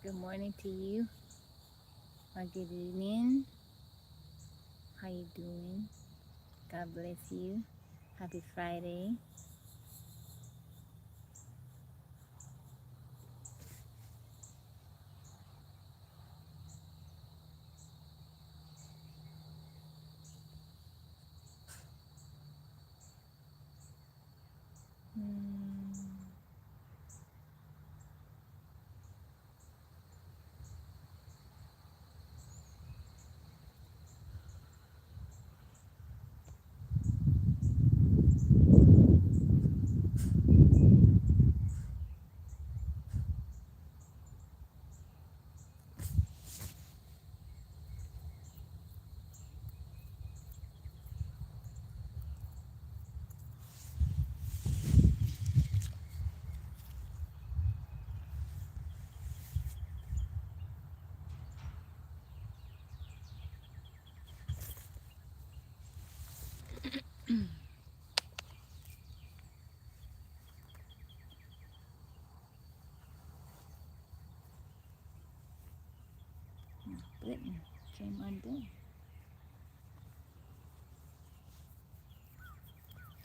Good morning to you. Or good evening. How you doing? God bless you. Happy Friday. Button came undone.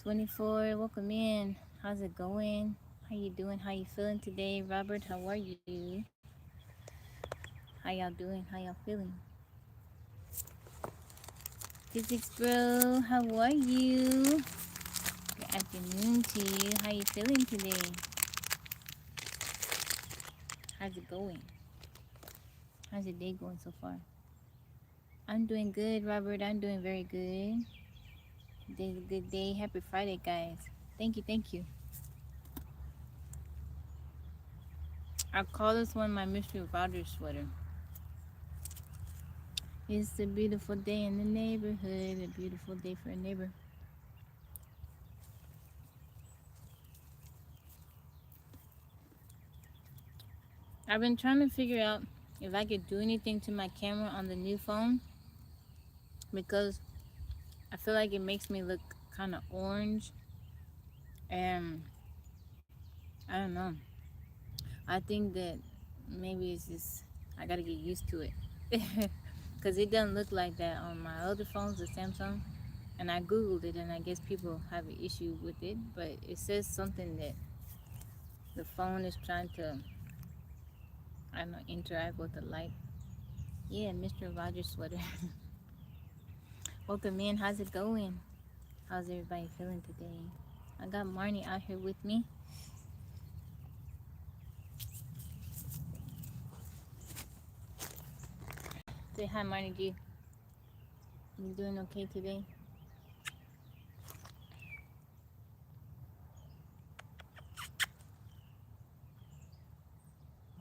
24, welcome in. How's it going? How you doing? How you feeling today? Robert, how are you? How y'all doing? How y'all feeling? Physics bro, how are you? Good afternoon to you. How you feeling today? How's it going? How's your day going so far? I'm doing good, Robert. I'm doing very good. Today's a good day. Happy Friday, guys. Thank you, thank you. I call this one my Mr. Rogers sweater. It's a beautiful day in the neighborhood. A beautiful day for a neighbor. I've been trying to figure out if I could do anything to my camera on the new phone, because I feel like it makes me look kind of orange, and I don't know. I think that maybe it's just I gotta get used to it, because it doesn't look like that on my other phones, the Samsung. And I googled it, and I guess people have an issue with it, but it says something that the phone is trying to, I don't know, interact with the light. Yeah, Mr. Rogers sweater. Welcome in. How's it going? How's everybody feeling today? I got Marnie out here with me. Say hi, Marnie G. You doing okay today?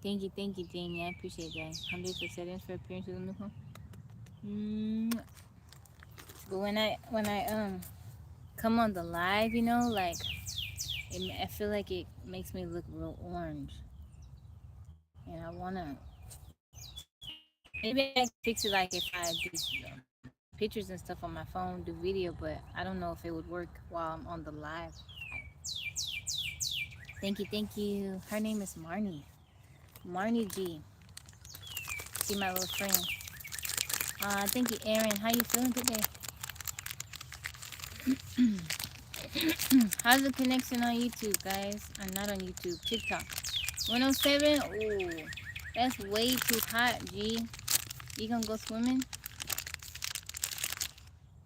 Thank you, Jamie. I appreciate that. 100 for settings for appearances on the phone. But when I come on the live, you know, like I feel like it makes me look real orange, and I wanna maybe I can fix it like if I do pictures and stuff on my phone, do video, but I don't know if it would work while I'm on the live. Thank you, thank you. Her name is Marnie. Marnie G. See my little friend. Thank you, Aaron. How you feeling today? How's the connection on YouTube, guys? I'm not on YouTube. TikTok. 107? Ooh, that's way too hot, G. You gonna go swimming?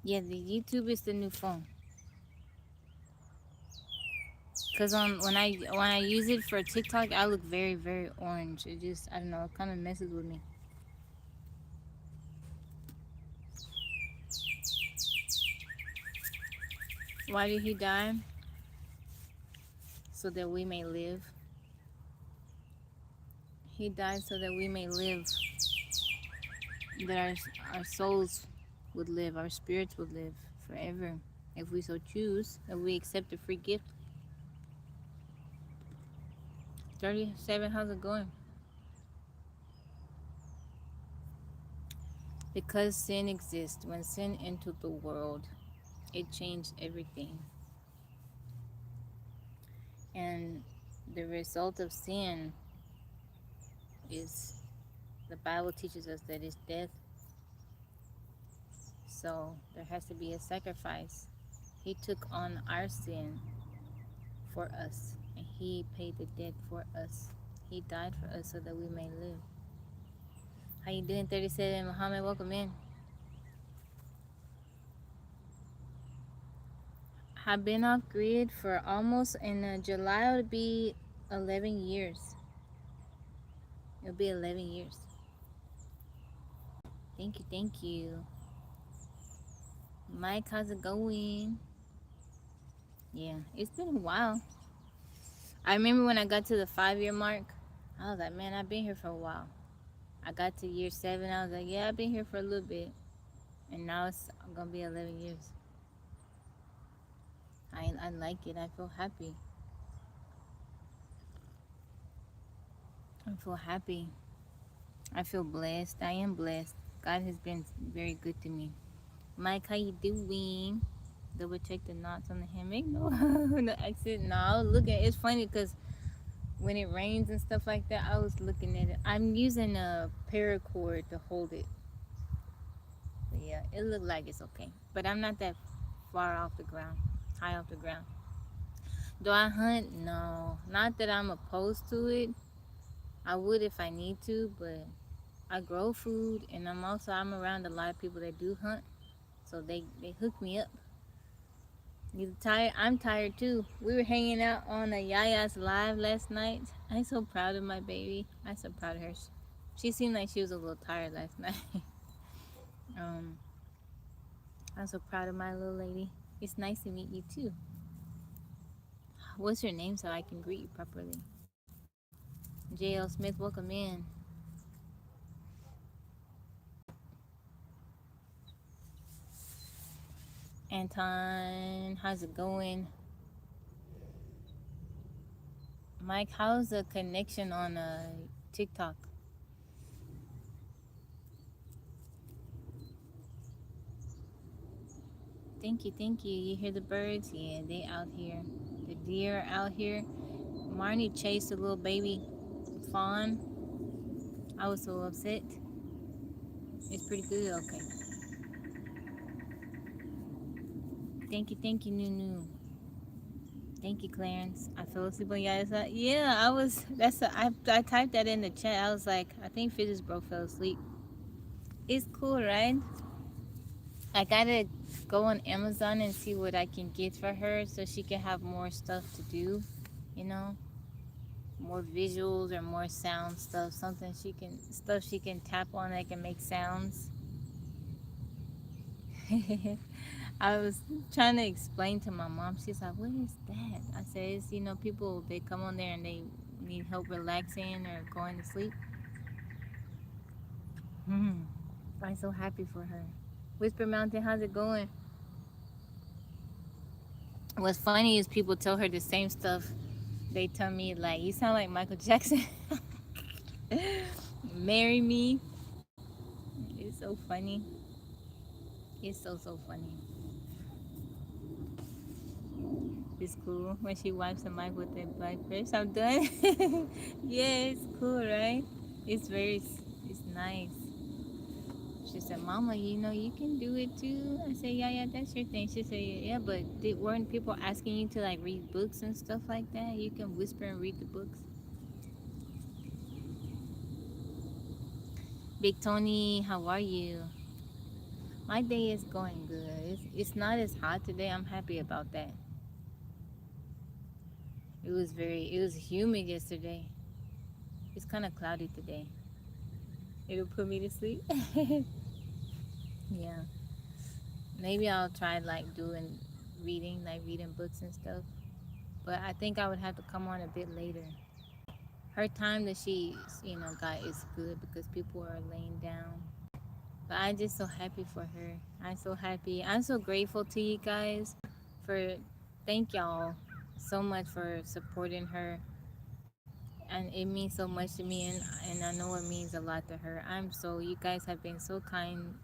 Yeah, the YouTube is the new phone. Cause when I use it for TikTok, I look very, very orange. It just, I don't know, it kind of messes with me. Why did he die? So that we may live. He died so that we may live. That our souls would live, our spirits would live forever, if we so choose, if we accept the free gift. 37, how's it going? Because sin exists, when sin entered the world, it changed everything. And the result of sin is The Bible teaches us that it's death. So there has to be a sacrifice. He took on our sin for us, and he paid the debt for us. He died for us so that we may live. How you doing, 37 Muhammad? Welcome in. I've been off grid for almost, in July it'll be 11 years. It'll be 11 years. Thank you, thank you. Mike, how's it going? Yeah, it's been a while. I remember when I got to the 5-year mark, I was like, man, I've been here for a while. I got to year 7, I was like, yeah, I've been here for a little bit. And now it's gonna be 11 years. I like it. I feel happy. I feel happy. I feel blessed. I am blessed. God has been very good to me. Mike, how you doing? Double check the knots on the hammock. No, no exit. No, I was looking. It's funny because when it rains and stuff like that, I was looking at it. I'm using a paracord to hold it. But yeah, it looked like it's okay. But I'm not that far off the ground, high off the ground. Do I hunt? No. Not that I'm opposed to it. I would if I need to, but I grow food, and I'm around a lot of people that do hunt, so they hook me up. You tired? I'm tired too. We were hanging out on a Yaya's live last night. I'm so proud of my baby. I'm so proud of her. She seemed like she was a little tired last night. um, I'm so proud of my little lady. It's nice to meet you too. What's your name so I can greet you properly? J.L. Smith, welcome in. Anton, how's it going? Mike, how's the connection on TikTok? Thank you, thank you. You hear the birds? Yeah, they out here. The deer out here. Marnie chased a little baby fawn. I was so upset. It's pretty good. Okay. Thank you, Nunu. Thank you, Clarence. I fell asleep on y'all's side. Yeah, I was. I typed that in the chat. I was like, I think Fitness Bro fell asleep. It's cool, right? I gotta go on Amazon and see what I can get for her so she can have more stuff to do. You know, more visuals or more sound stuff. Stuff she can tap on that can make sounds. I was trying to explain to my mom. She's like, "What is that?" I said, "It's, people, they come on there and they need help relaxing or going to sleep." I'm so happy for her. Whisper Mountain, how's it going? What's funny is people tell her the same stuff. They tell me, like, you sound like Michael Jackson. Marry me. It's so funny. It's so funny. It's cool when she wipes the mic with that black brush. I'm done. Yeah, it's cool, right? It's nice. She said, Mama, you can do it too. I said, yeah, that's your thing. She said, yeah, but weren't people asking you to like read books and stuff like that? You can whisper and read the books. Big Tony, how are you? My day is going good. It's not as hot today. I'm happy about that. It was humid yesterday. It's kind of cloudy today. It'll put me to sleep. Yeah. Maybe I'll try like reading books and stuff. But I think I would have to come on a bit later. Her time that got is good because people are laying down. But I'm just so happy for her. I'm so happy. I'm so grateful to you guys for thank y'all so much for supporting her. And it means so much to me, and I know it means a lot to her. You guys have been so kind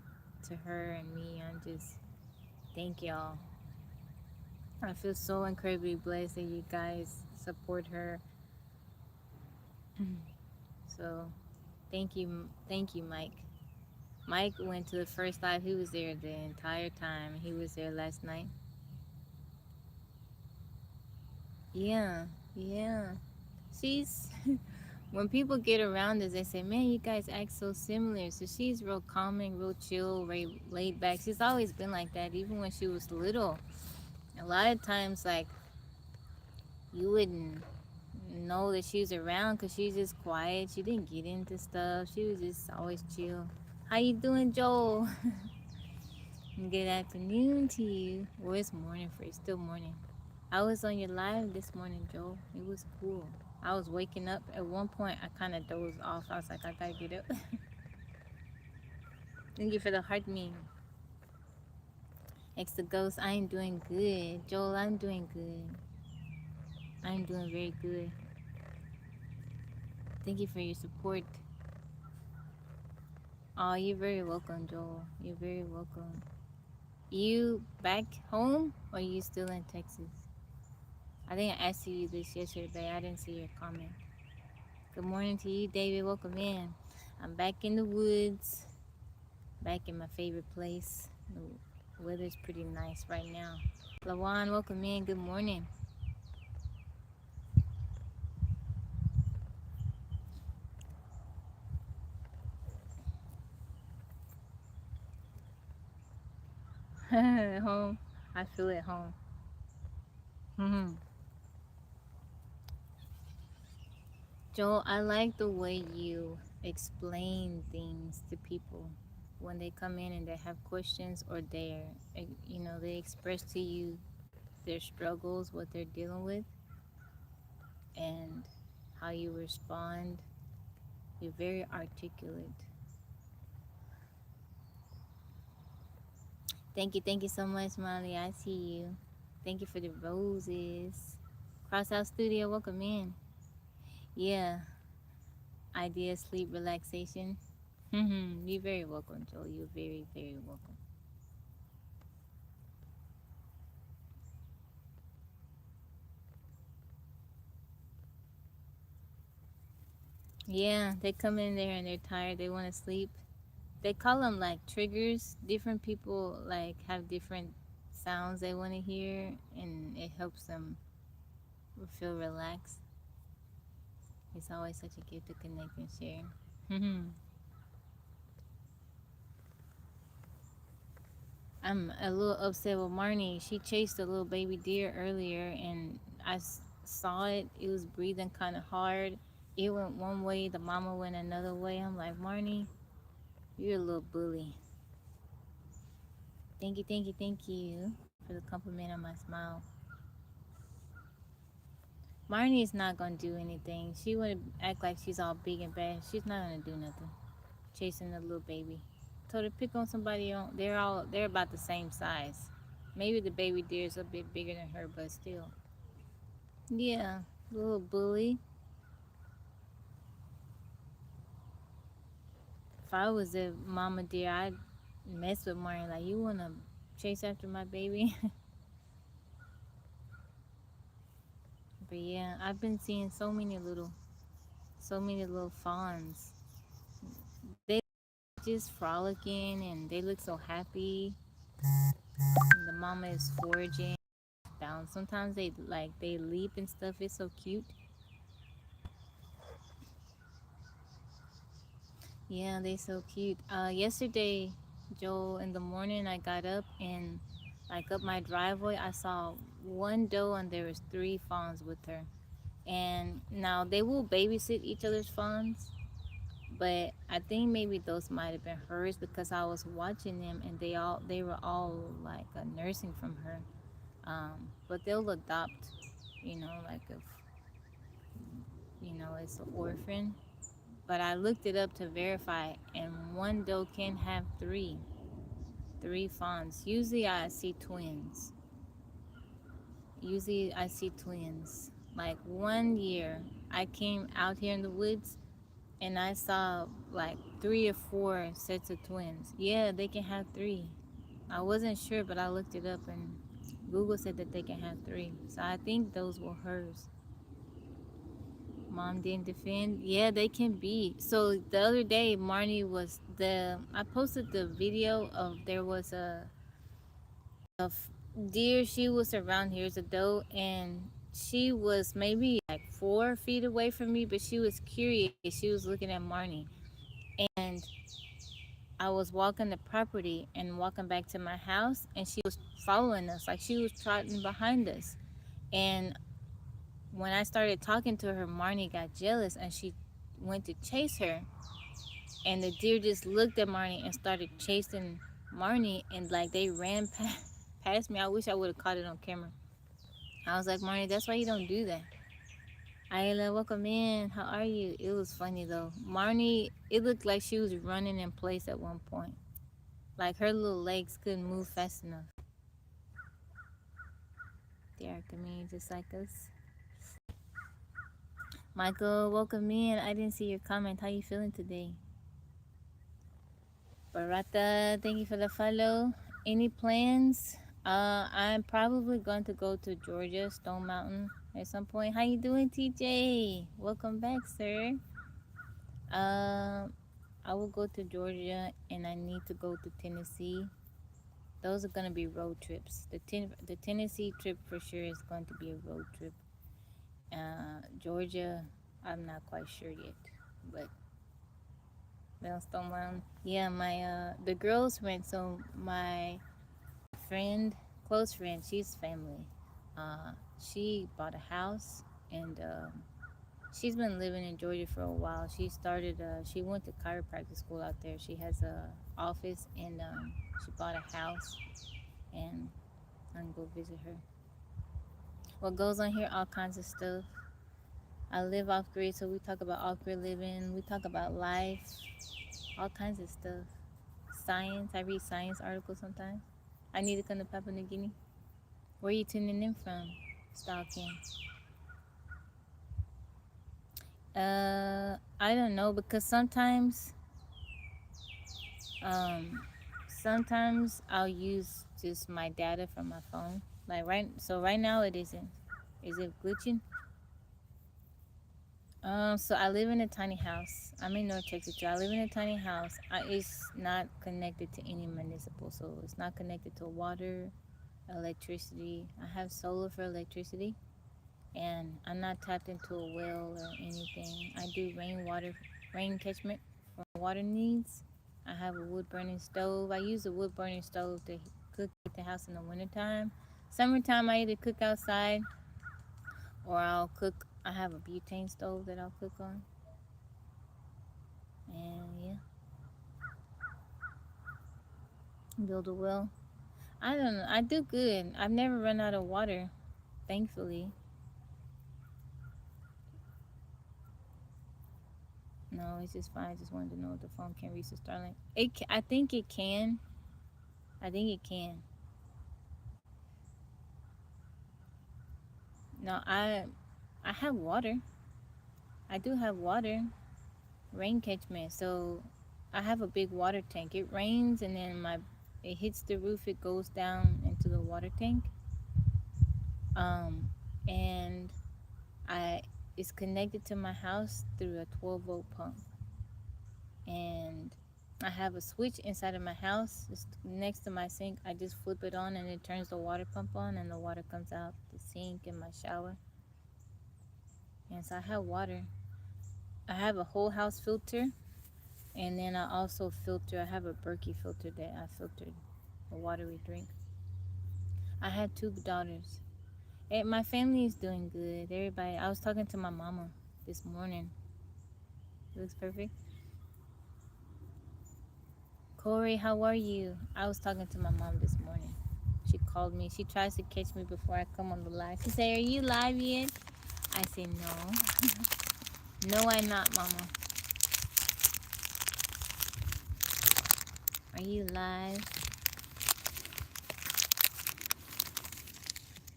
to her and me. I'm just thank y'all. I feel so incredibly blessed that you guys support her. So Thank you, Mike. Mike went to the first live. He was there the entire time. He was there last night. Yeah, yeah. She's when people get around us, they say, "Man, you guys act so similar." So she's real calming, real chill, very laid back. She's always been like that, even when she was little. A lot of times, like you wouldn't know that she was around because she's just quiet. She didn't get into stuff. She was just always chill. How you doing, Joel? Good afternoon to you. Well, it's morning for you. Still morning. I was on your live this morning, Joel. It was cool. I was waking up. At one point, I kind of dozed off. I was like, I gotta get up. Thank you for the heart meme. X the ghost, I am doing good. Joel, I'm doing good. I'm doing very good. Thank you for your support. Oh, you're very welcome, Joel. You're very welcome. You back home or you still in Texas? I think I asked you this yesterday. I didn't see your comment. Good morning to you, David. Welcome in. I'm back in the woods. Back in my favorite place. The weather's pretty nice right now. Lawan, welcome in. Good morning. Home. I feel at home. Joel, I like the way you explain things to people when they come in and they have questions or they express to you their struggles, what they're dealing with, and how you respond. You're very articulate. Thank you so much, Molly. I see you. Thank you for the roses. Crosshouse Studio, welcome in. Yeah, idea, sleep, relaxation. You're very welcome, Joel. You're very, very welcome. Yeah, they come in there and they're tired. They want to sleep. They call them like triggers. Different people like have different sounds they want to hear, and it helps them feel relaxed. It's always such a gift to connect and share. I'm a little upset with Marnie. She chased a little baby deer earlier, and saw it. It was breathing kind of hard. It went one way, the mama went another way. I'm like, Marnie, you're a little bully. Thank you for the compliment on my smile. Marnie is not gonna do anything. She would act like she's all big and bad. She's not gonna do nothing. Chasing a little baby. Told her pick on somebody on. They're about the same size. Maybe the baby deer is a bit bigger than her, but still. Yeah, little bully. If I was a mama deer, I'd mess with Marnie. Like, you wanna chase after my baby? But yeah, I've been seeing so many little fawns. They just frolicking and they look so happy. And the mama is foraging down. Sometimes they leap and stuff. It's so cute. Yeah, they so cute. Yesterday, Joel, in the morning, I got up and like up my driveway, I saw one doe and there was 3 fawns with her. And now they will babysit each other's fawns, but I think maybe those might have been hers because I was watching them and they were all like nursing from her. But they'll adopt, like if it's an orphan. But I looked it up to verify, and one doe can have three fawns. Usually I see twins. Like one year, I came out here in the woods and I saw like 3 or 4 sets of twins. Yeah, they can have 3. I wasn't sure, but I looked it up and Google said that they can have 3. So I think those were hers. Mom didn't defend. Yeah, they can be. So the other day, Marnie was I posted the video of there was a deer. She was around here as a doe, and she was maybe like 4 feet away from me, but she was curious. She was looking at Marnie, and I was walking the property and walking back to my house, and she was following us, like she was trotting behind us. And when I started talking to her, Marnie got jealous and she went to chase her. And the deer just looked at Marnie and started chasing Marnie, and like they ran past me. I wish I would have caught it on camera. I was like, Marnie, that's why you don't do that. Ayla, welcome in. How are you? It was funny though. Marnie, it looked like she was running in place at one point. Like her little legs couldn't move fast enough. They are comedians just like us. Michael, welcome in. I didn't see your comment. How you feeling today? Barata, thank you for the follow. Any plans? I'm probably going to go to Georgia, Stone Mountain at some point. How you doing, TJ? Welcome back, sir. I will go to Georgia and I need to go to Tennessee. Those are going to be road trips. The Tennessee trip for sure is going to be a road trip. Georgia, I'm not quite sure yet, but Stone Mountain. Yeah, my the girls went. So my friend, close friend, she's family. She bought a house, and she's been living in Georgia for a while. She went to chiropractic school out there. She has a office, and she bought a house, and I'm gonna go visit her. What goes on here? All kinds of stuff. I live off grid, so we talk about off grid living. We talk about life, all kinds of stuff. Science. I read science articles sometimes. I need to come to Papua New Guinea. Where are you tuning in from? Stalking. I don't know, because sometimes I'll use just my data from my phone. Like right now it isn't. Is it glitching? So I live in a tiny house. I'm in North Texas too. I live in a tiny house. It's not connected to any municipal, so it's not connected to water, electricity. I have solar for electricity, and I'm not tapped into a well or anything. I do rain catchment for water needs. I have a wood burning stove. I use a wood burning stove to cook at the house in the wintertime. Summertime, I either cook outside or I'll cook. I have a butane stove that I'll cook on. And yeah, build a well. I don't know. I do good. I've never run out of water, thankfully. No, it's just fine. I just wanted to know if the phone can reach the Starlink. I think it can. I think it can. No, I have water. I do have water. Rain catchment. So I have a big water tank. It rains and then it hits the roof. It goes down into the water tank. And it's connected to my house through a 12-volt pump. And I have a switch inside of my house. It's next to my sink. I just flip it on and it turns the water pump on and the water comes out the sink in my shower. And so I have water. I have a whole house filter, and then I also I have a Berkey filter that I filtered the water we drink. I had 2 daughters. My family is doing good. Everybody. I was talking to my mama this morning. It looks perfect. Corey, how are you? I was talking to my mom this morning. She called me. She tries to catch me before I come on the live. She said, "Are you live yet?" I say, "No." No, I'm not, mama. Are you live?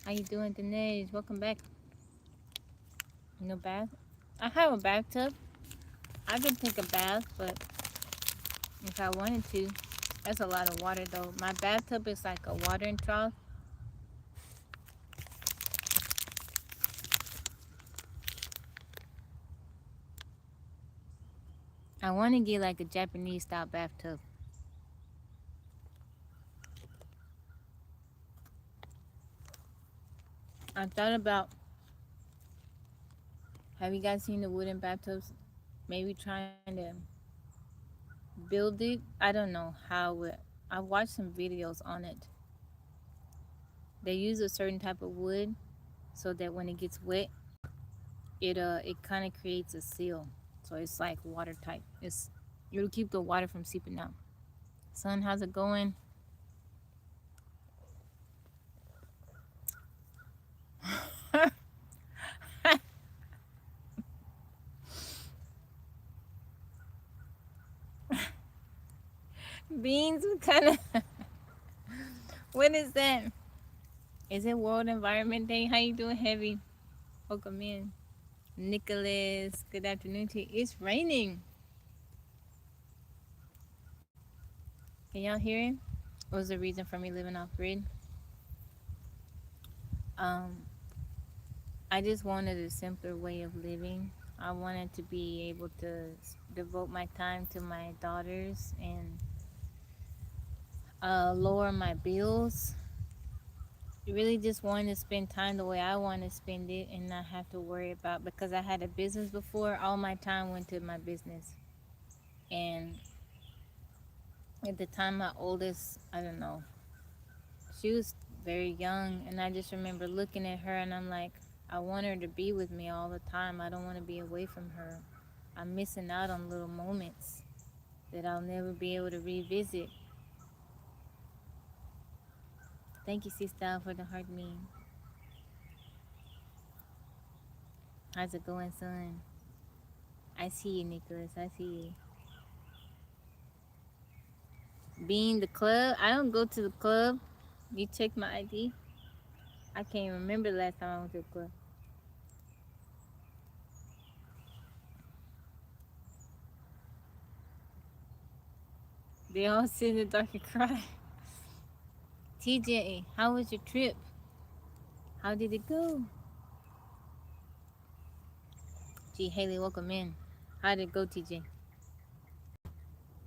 How you doing, Dinesh? Welcome back. No bath? I have a bathtub. I could take a bath, but if I wanted to, that's a lot of water though. My bathtub is like a watering trough. I want to get like a Japanese style bathtub. I thought about, have you guys seen the wooden bathtubs? Maybe trying to build it. I don't know how it, I watched some videos on it. They use a certain type of wood so that when it gets wet, it kind of creates a seal. So it's like watertight. It'll keep the water from seeping out. Son, how's it going? Beans, what kind of what is that? Is it World Environment Day? How you doing, Heavy? Welcome in. Nicholas, good afternoon to you. It's raining. Can y'all hear it? What was the reason for me living off grid? Um, I just wanted a simpler way of living. I wanted to be able to devote my time to my daughters and lower my bills. Really just wanted to spend time the way I want to spend it and not have to worry about, because I had a business before, all my time went to my business. And at the time, my oldest, I don't know, she was very young, and I just remember looking at her and I'm like, I want her to be with me all the time. I don't want to be away from her. I'm missing out on little moments that I'll never be able to revisit. Thank you, Sister, for the heart meme. How's it going, son? I see you, Nicholas. I see you. Being the club, I don't go to the club. You check my ID. I can't remember the last time I went to the club. They all sit in the dark and cry. TJ, how was your trip? How did it go? Gee, Haley, welcome in. How did it go, TJ?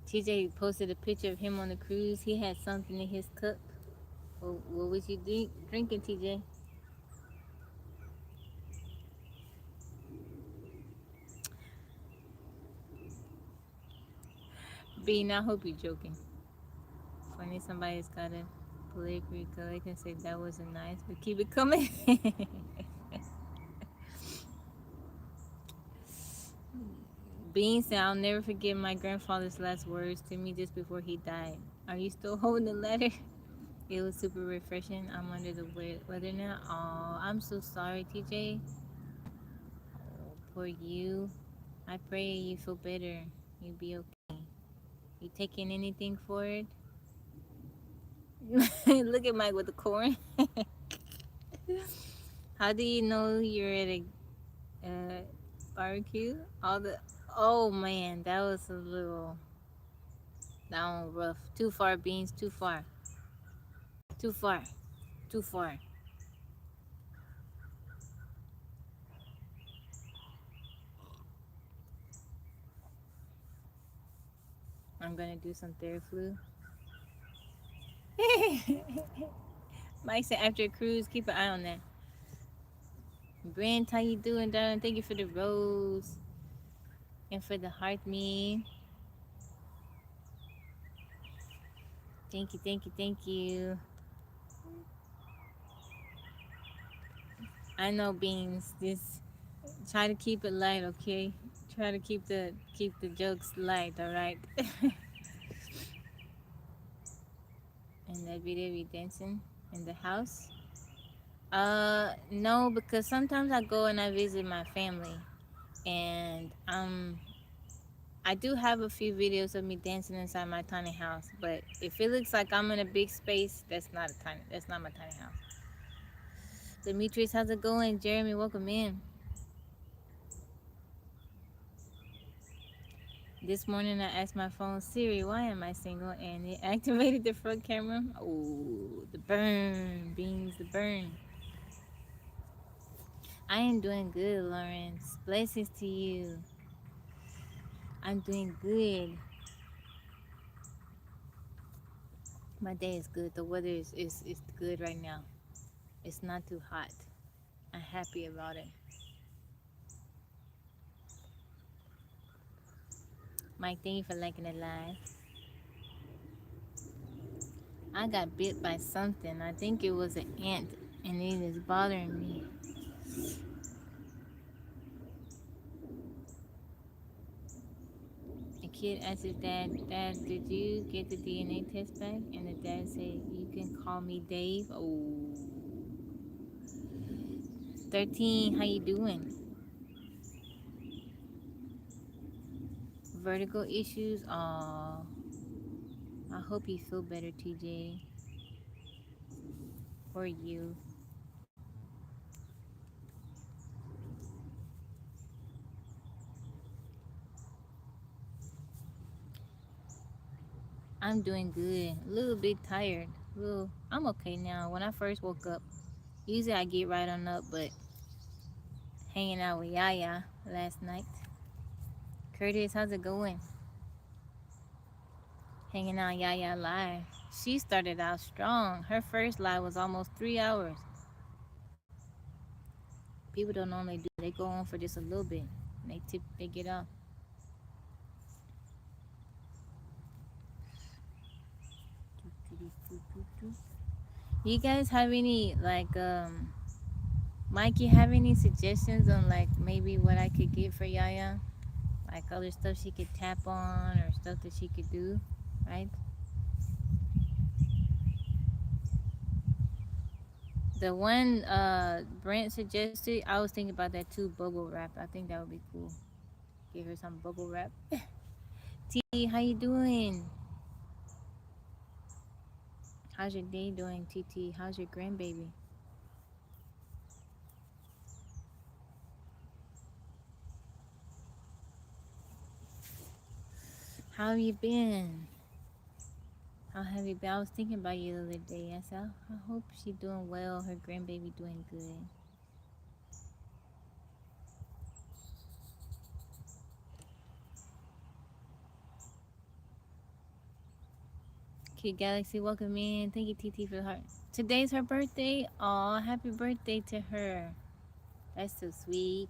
TJ posted a picture of him on the cruise. He had something in his cup. What was you drinking, TJ? Bean, I hope you're joking. Funny, somebody's got a politically correct and say that wasn't nice, but keep it coming. Bean said, I'll never forget my grandfather's last words to me just before he died. Are you still holding the letter? It was super refreshing. I'm under the weather now. Oh, I'm so sorry, TJ. Oh, poor you. I pray you feel better. You be okay. You taking anything for it? Look at Mike with the corn. How do you know you're at a barbecue? Oh man, that was a little down rough. Too far, Beans. Too far. Too far. Too far. I'm gonna do some TheraFlu. Mike said after a cruise, keep an eye on that. Brent, how you doing, darling? Thank you for the rose and for the heart me. Thank you, thank you, thank you. I know, Beans. Just try to keep it light, okay? Try to keep the jokes light, all right? And that video be dancing in the house. No, because sometimes I go and I visit my family, and I do have a few videos of me dancing inside my tiny house. But if it looks like I'm in a big space, that's not my tiny house. Demetrius, how's it going? Jeremy, welcome in. This morning I asked my phone, Siri, why am I single? And it activated the front camera. Oh, the burn, Beans, the burn. I am doing good, Lawrence. Blessings to you. I'm doing good. My day is good. The weather is good right now. It's not too hot. I'm happy about it. Mike, thank you for liking it live. I got bit by something. I think it was an ant, and it is bothering me. A kid asked his dad, did you get the DNA test back? And the dad said, you can call me Dave. Oh, 13, how you doing? Vertigo issues? Aw, I hope you feel better, TJ. For you. I'm doing good. A little bit tired. I'm okay now. When I first woke up, usually I get right on up, but hanging out with Yaya last night. Curtis, how's it going? Hanging out Yaya live. She started out strong. Her first live was almost 3 hours. People don't normally do. They go on for just a little bit. And they get off. You guys have any Mike, you have any suggestions on like maybe what I could get for Yaya? Like other stuff she could tap on or stuff that she could do, right? The one Brent suggested, I was thinking about that too, bubble wrap. I think that would be cool. Give her some bubble wrap. T, how you doing? How's your day doing, TT? How's your grandbaby? How have you been? How have you been? I was thinking about you the other day. I said, I hope she's doing well. Her grandbaby doing good. Kid Galaxy, welcome in. Thank you, TT, for the heart. Today's her birthday. Aw, happy birthday to her. That's so sweet.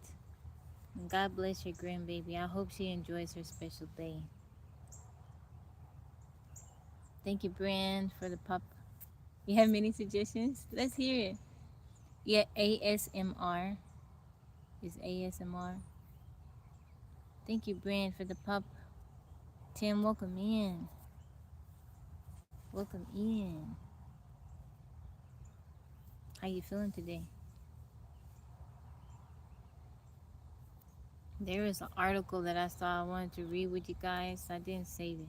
And God bless your grandbaby. I hope she enjoys her special day. Thank you, Brand, for the pop. You have many suggestions? Let's hear it. Yeah, ASMR. Is ASMR. Thank you, Brand, for the pop. Tim, welcome in. Welcome in. How you feeling today? There was an article that I saw I wanted to read with you guys. I didn't save it.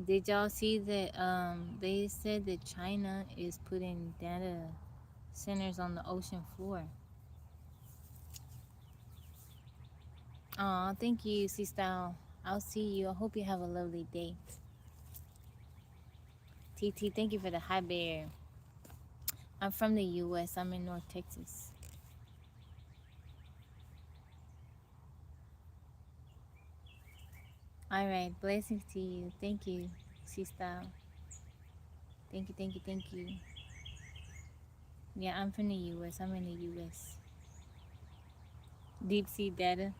Did y'all see that they said that China is putting data centers on the ocean floor? Aw, thank you, C-Style. I'll see you. I hope you have a lovely day. TT, thank you for the hi bear. I'm from the U.S. I'm in North Texas. All right, blessings to you. Thank you, C-Style. Thank you, thank you, thank you. Yeah, I'm from the U.S. I'm in the U.S. Deep sea data.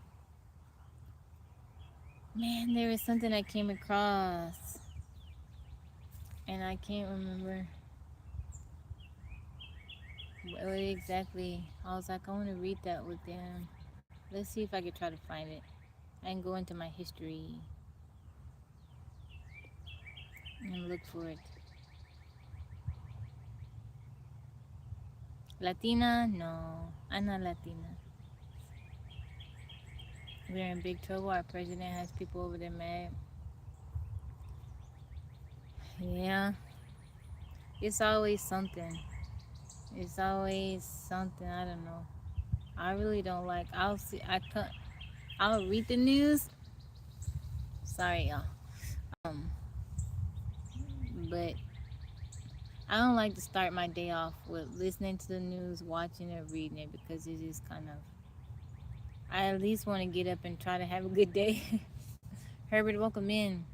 Man, there was something I came across, and I can't remember what exactly. I was like, I want to read that with them. Let's see if I can try to find it. I can go into my history and look for it. Latina? No, I'm not Latina. We're in big trouble. Our president has people over there mad. Yeah, it's always something. It's always something. I don't know. I really don't like. I'll read the news. Sorry, y'all. Um, but I don't like to start my day off with listening to the news, watching it, reading it, because it is kind of. I at least want to get up and try to have a good day. Herbert, welcome in.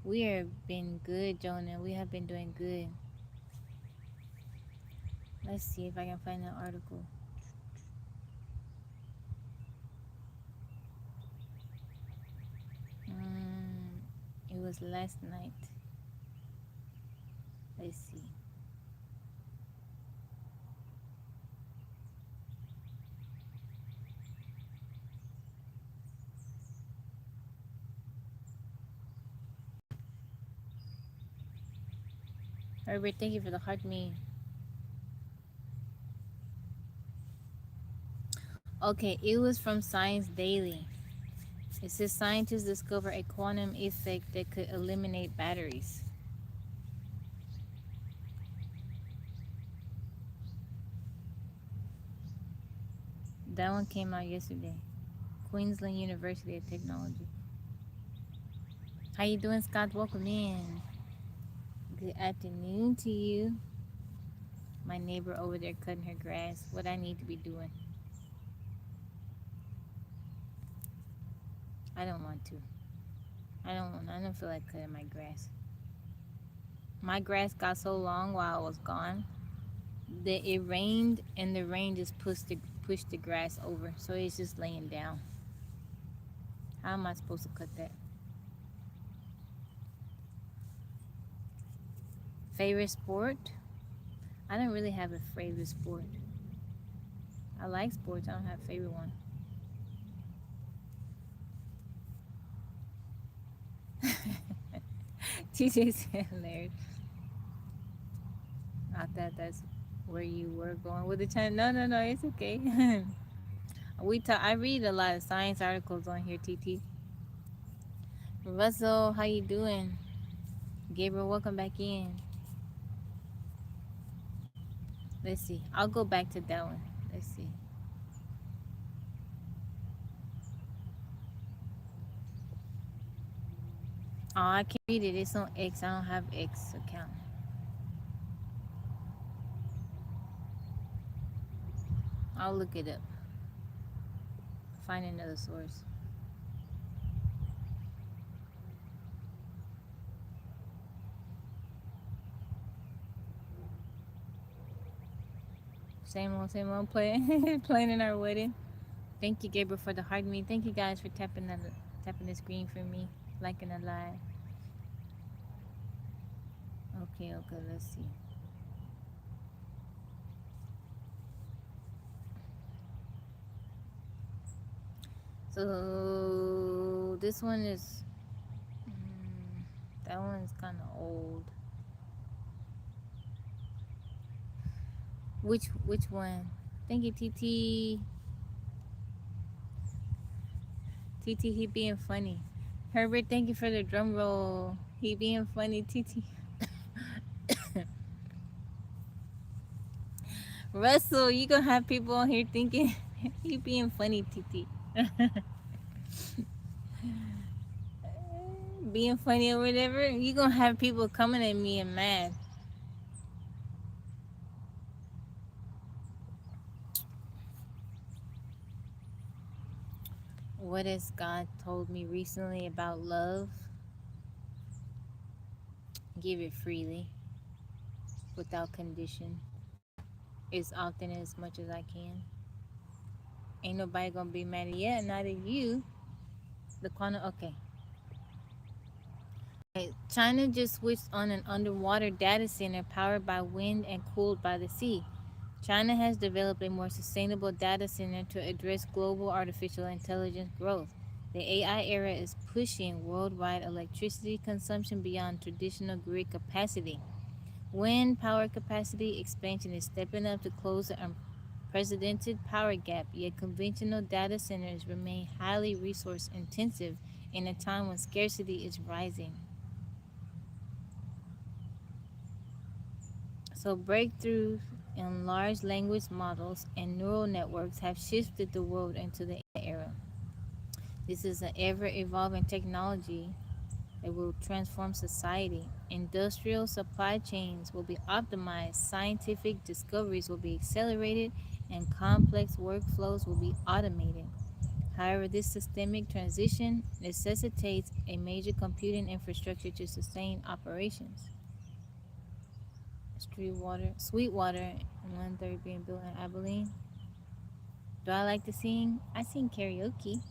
We have been good, Jonah. We have been doing good. Let's see if I can find that article. It was last night. Let's see. Herbert, thank you for the heart me. Okay, it was from Science Daily. It says scientists discover a quantum effect that could eliminate batteries. That one came out yesterday. Queensland University of Technology. How you doing, Scott? Welcome in. Good afternoon to you. My neighbor over there cutting her grass. What I need to be doing. I don't want to. I don't feel like cutting my grass. My grass got so long while I was gone that it rained and the rain just pushed the grass over, so it's just laying down. How am I supposed to cut that? Favorite sport? I don't really have a favorite sport. I like sports. I don't have a favorite one. TJ said hilarious. I thought that's where you were going with the channel. No, it's okay. I read a lot of science articles on here, TT. Russell, how you doing? Gabriel, welcome back in. Let's see. I'll go back to that one. Let's see. Oh, I can't read it. It's on X. I don't have X account. I'll look it up. Find another source. Same old playing in our wedding. Thank you, Gabriel, for the heart me. Thank you guys for tapping the screen for me, liking the live. Okay, let's see. So this one is that one is kind of old. Which one? Thank you, TT. TT, he being funny. Herbert, thank you for the drum roll. He being funny, TT. Russell, you gonna have people on here thinking he being funny, TT. Being funny or whatever. You gonna have people coming at me and mad. What has God told me recently about love? Give it freely, without condition, as often as much as I can. Ain't nobody gonna be mad at you, not at you. The corner, okay. China just switched on an underwater data center powered by wind and cooled by the sea. China has developed a more sustainable data center to address global artificial intelligence growth. The AI era is pushing worldwide electricity consumption beyond traditional grid capacity. Wind power capacity expansion is stepping up to close the unprecedented power gap, yet conventional data centers remain highly resource intensive in a time when scarcity is rising. So breakthroughs in large language models and neural networks have shifted the world into the era. This is an ever-evolving technology It will transform society. Industrial supply chains will be optimized, scientific discoveries will be accelerated, and complex workflows will be automated. However, this systemic transition necessitates a major computing infrastructure to sustain operations. Sweetwater, 1/3 being built in Abilene. Do I like to sing? I sing karaoke.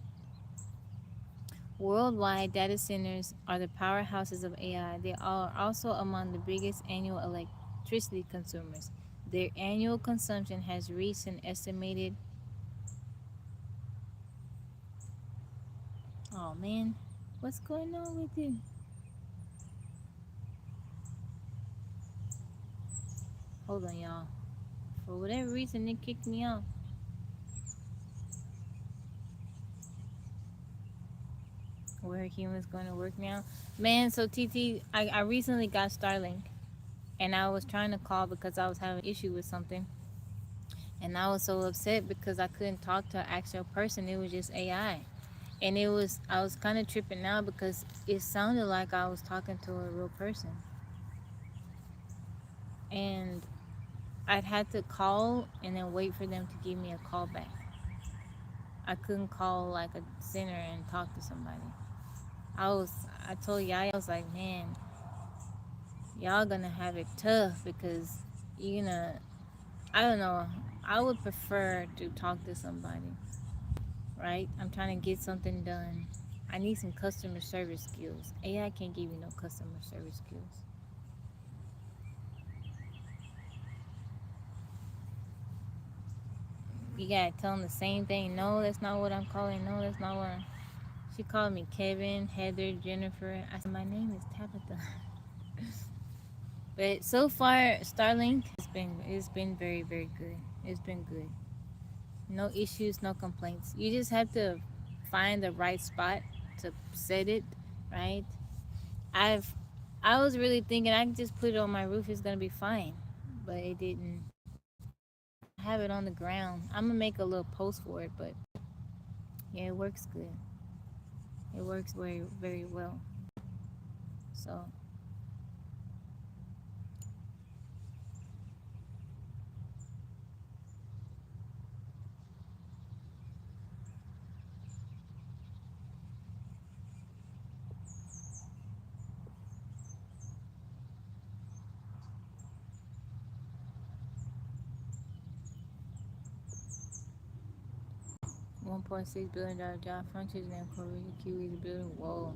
Worldwide, data centers are the powerhouses of AI. They are also among the biggest annual electricity consumers. Their annual consumption has reached an estimated. Oh man, what's going on with it? Hold on, y'all. For whatever reason, it kicked me off. Where humans going to work now? Man, so TT, I recently got Starlink, and I was trying to call because I was having an issue with something. And I was so upset because I couldn't talk to an actual person. It was just AI. And I was kind of tripping out because it sounded like I was talking to a real person. And I'd had to call and then wait for them to give me a call back. I couldn't call like a center and talk to somebody. I told Yaya, I was like, man, y'all gonna have it tough because, you know, I don't know. I would prefer to talk to somebody, right? I'm trying to get something done. I need some customer service skills. AI can't give you no customer service skills. You gotta tell them the same thing. No, that's not what I'm calling. No, that's not what I'm. She called me Kevin, Heather, Jennifer. I said, my name is Tabitha. But so far, Starlink it's been very, very good. It's been good. No issues, no complaints. You just have to find the right spot to set it, right? I've I was really thinking I can just put it on my roof, it's gonna be fine. But it didn't. I have it on the ground. I'm gonna make a little post for it, but yeah, it works good. It works very, very well. So 1.6 billion job frontage and Korea Kiwis building. Whoa.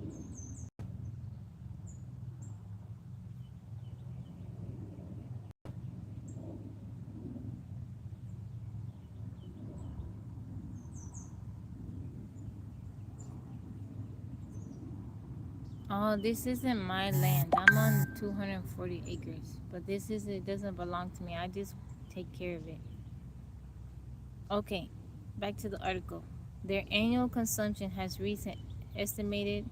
Oh, this isn't my land. I'm on 240 acres, but it doesn't belong to me. I just take care of it. Okay, back to the article. Their annual consumption has reached an estimated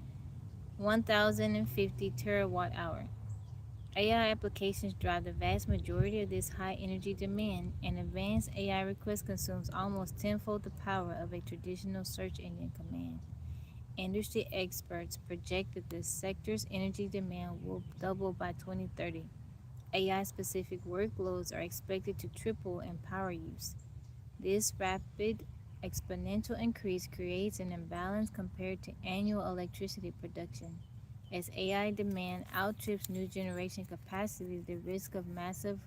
1,050 terawatt hour. AI applications drive the vast majority of this high energy demand, and advanced AI request consumes almost tenfold the power of a traditional search engine command. Industry experts project that the sector's energy demand will double by 2030. AI-specific workloads are expected to triple in power use. This rapid exponential increase creates an imbalance compared to annual electricity production. As AI demand outstrips new generation capacity, the risk of massive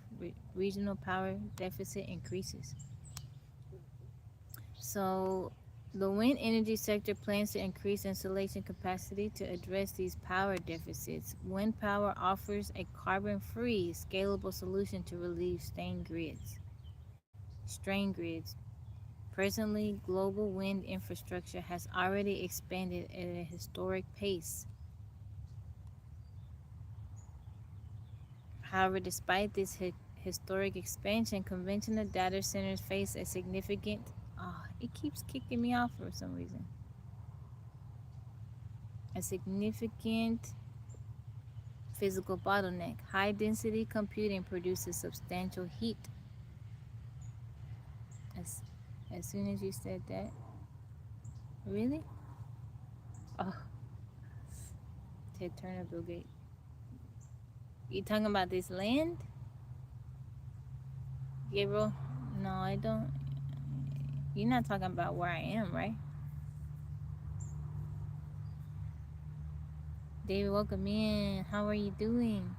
regional power deficit increases. So, the wind energy sector plans to increase installation capacity to address these power deficits. Wind power offers a carbon free, scalable solution to relieve strain grids. Presently, global wind infrastructure has already expanded at a historic pace. However, despite this historic expansion, conventional data centers face a significant. Oh, it keeps kicking me off for some reason. A significant physical bottleneck. High density computing produces substantial heat. As, as soon as you said that, really? Oh, Ted Turner, Bill Gates. You talking about this land, Gabriel? No, I don't. You're not talking about where I am, right? David, welcome in. How are you doing?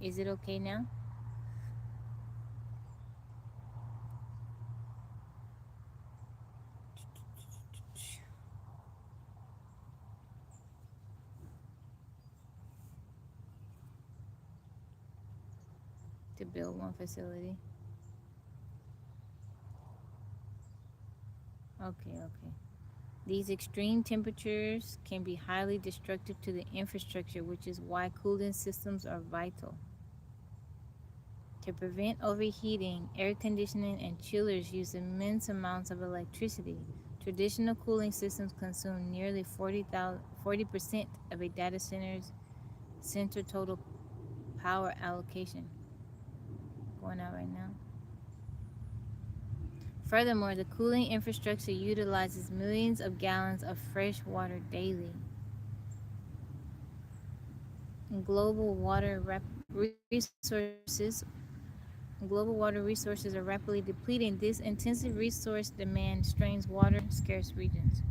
Is it okay now? To build one facility. Okay, okay. These extreme temperatures can be highly destructive to the infrastructure, which is why cooling systems are vital. To prevent overheating, air conditioning and chillers use immense amounts of electricity. Traditional cooling systems consume nearly 40% of a data center's center total power allocation. Going out right now. Furthermore, the cooling infrastructure utilizes millions of gallons of fresh water daily. Global water resources are rapidly depleting. This intensive resource demand strains water-scarce regions.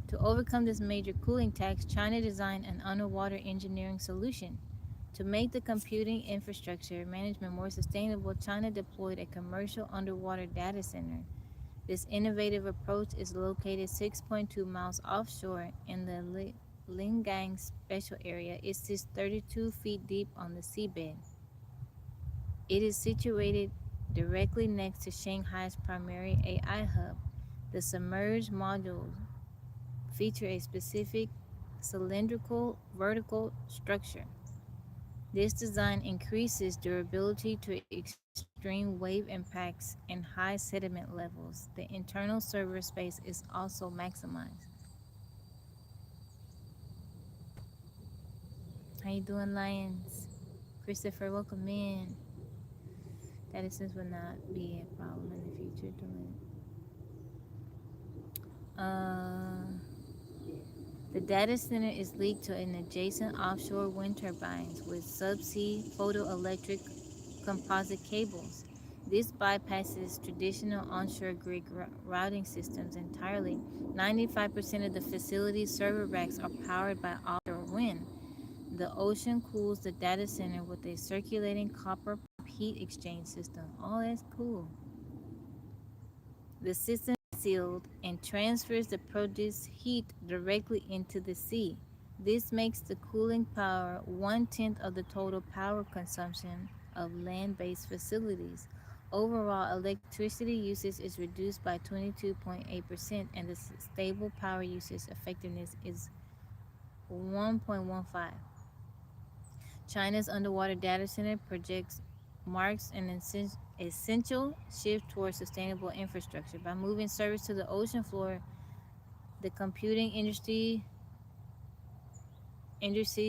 To overcome this major cooling tax, China designed an underwater engineering solution. To make the computing infrastructure management more sustainable, China deployed a commercial underwater data center. This innovative approach is located 6.2 miles offshore in the Lingang Special Area. It sits 32 feet deep on the seabed. It is situated directly next to Shanghai's primary AI hub. The submerged modules feature a specific cylindrical vertical structure. This design increases durability to extreme wave impacts and high sediment levels. The internal server space is also maximized. How you doing, Lions? Christopher, welcome in. Data centers will not be a problem in the future. The data center is linked to an adjacent offshore wind turbines with subsea photoelectric composite cables. This bypasses traditional onshore grid routing systems entirely. 95% of the facility's server racks are powered by offshore wind. The ocean cools the data center with a circulating copper heat exchange system. Oh, that's cool. The system is sealed and transfers the produced heat directly into the sea. This makes the cooling power 1/10 of the total power consumption of land-based facilities. Overall, electricity usage is reduced by 22.8%, and the stable power usage effectiveness is 1.15. China's underwater data center projects marks an essential shift towards sustainable infrastructure. By moving service to the ocean floor, the computing industry's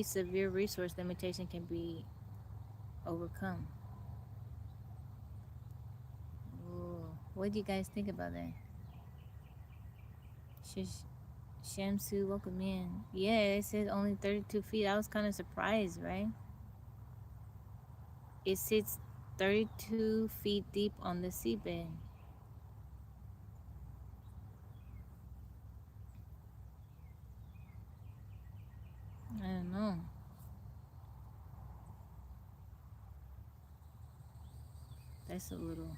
severe resource limitation can be overcome. Ooh, what do you guys think about that? Shamsu, welcome in. Yeah, it says only 32 feet. I was kind of surprised, right? It sits 32 feet deep on the seabed. I don't know. That's a little.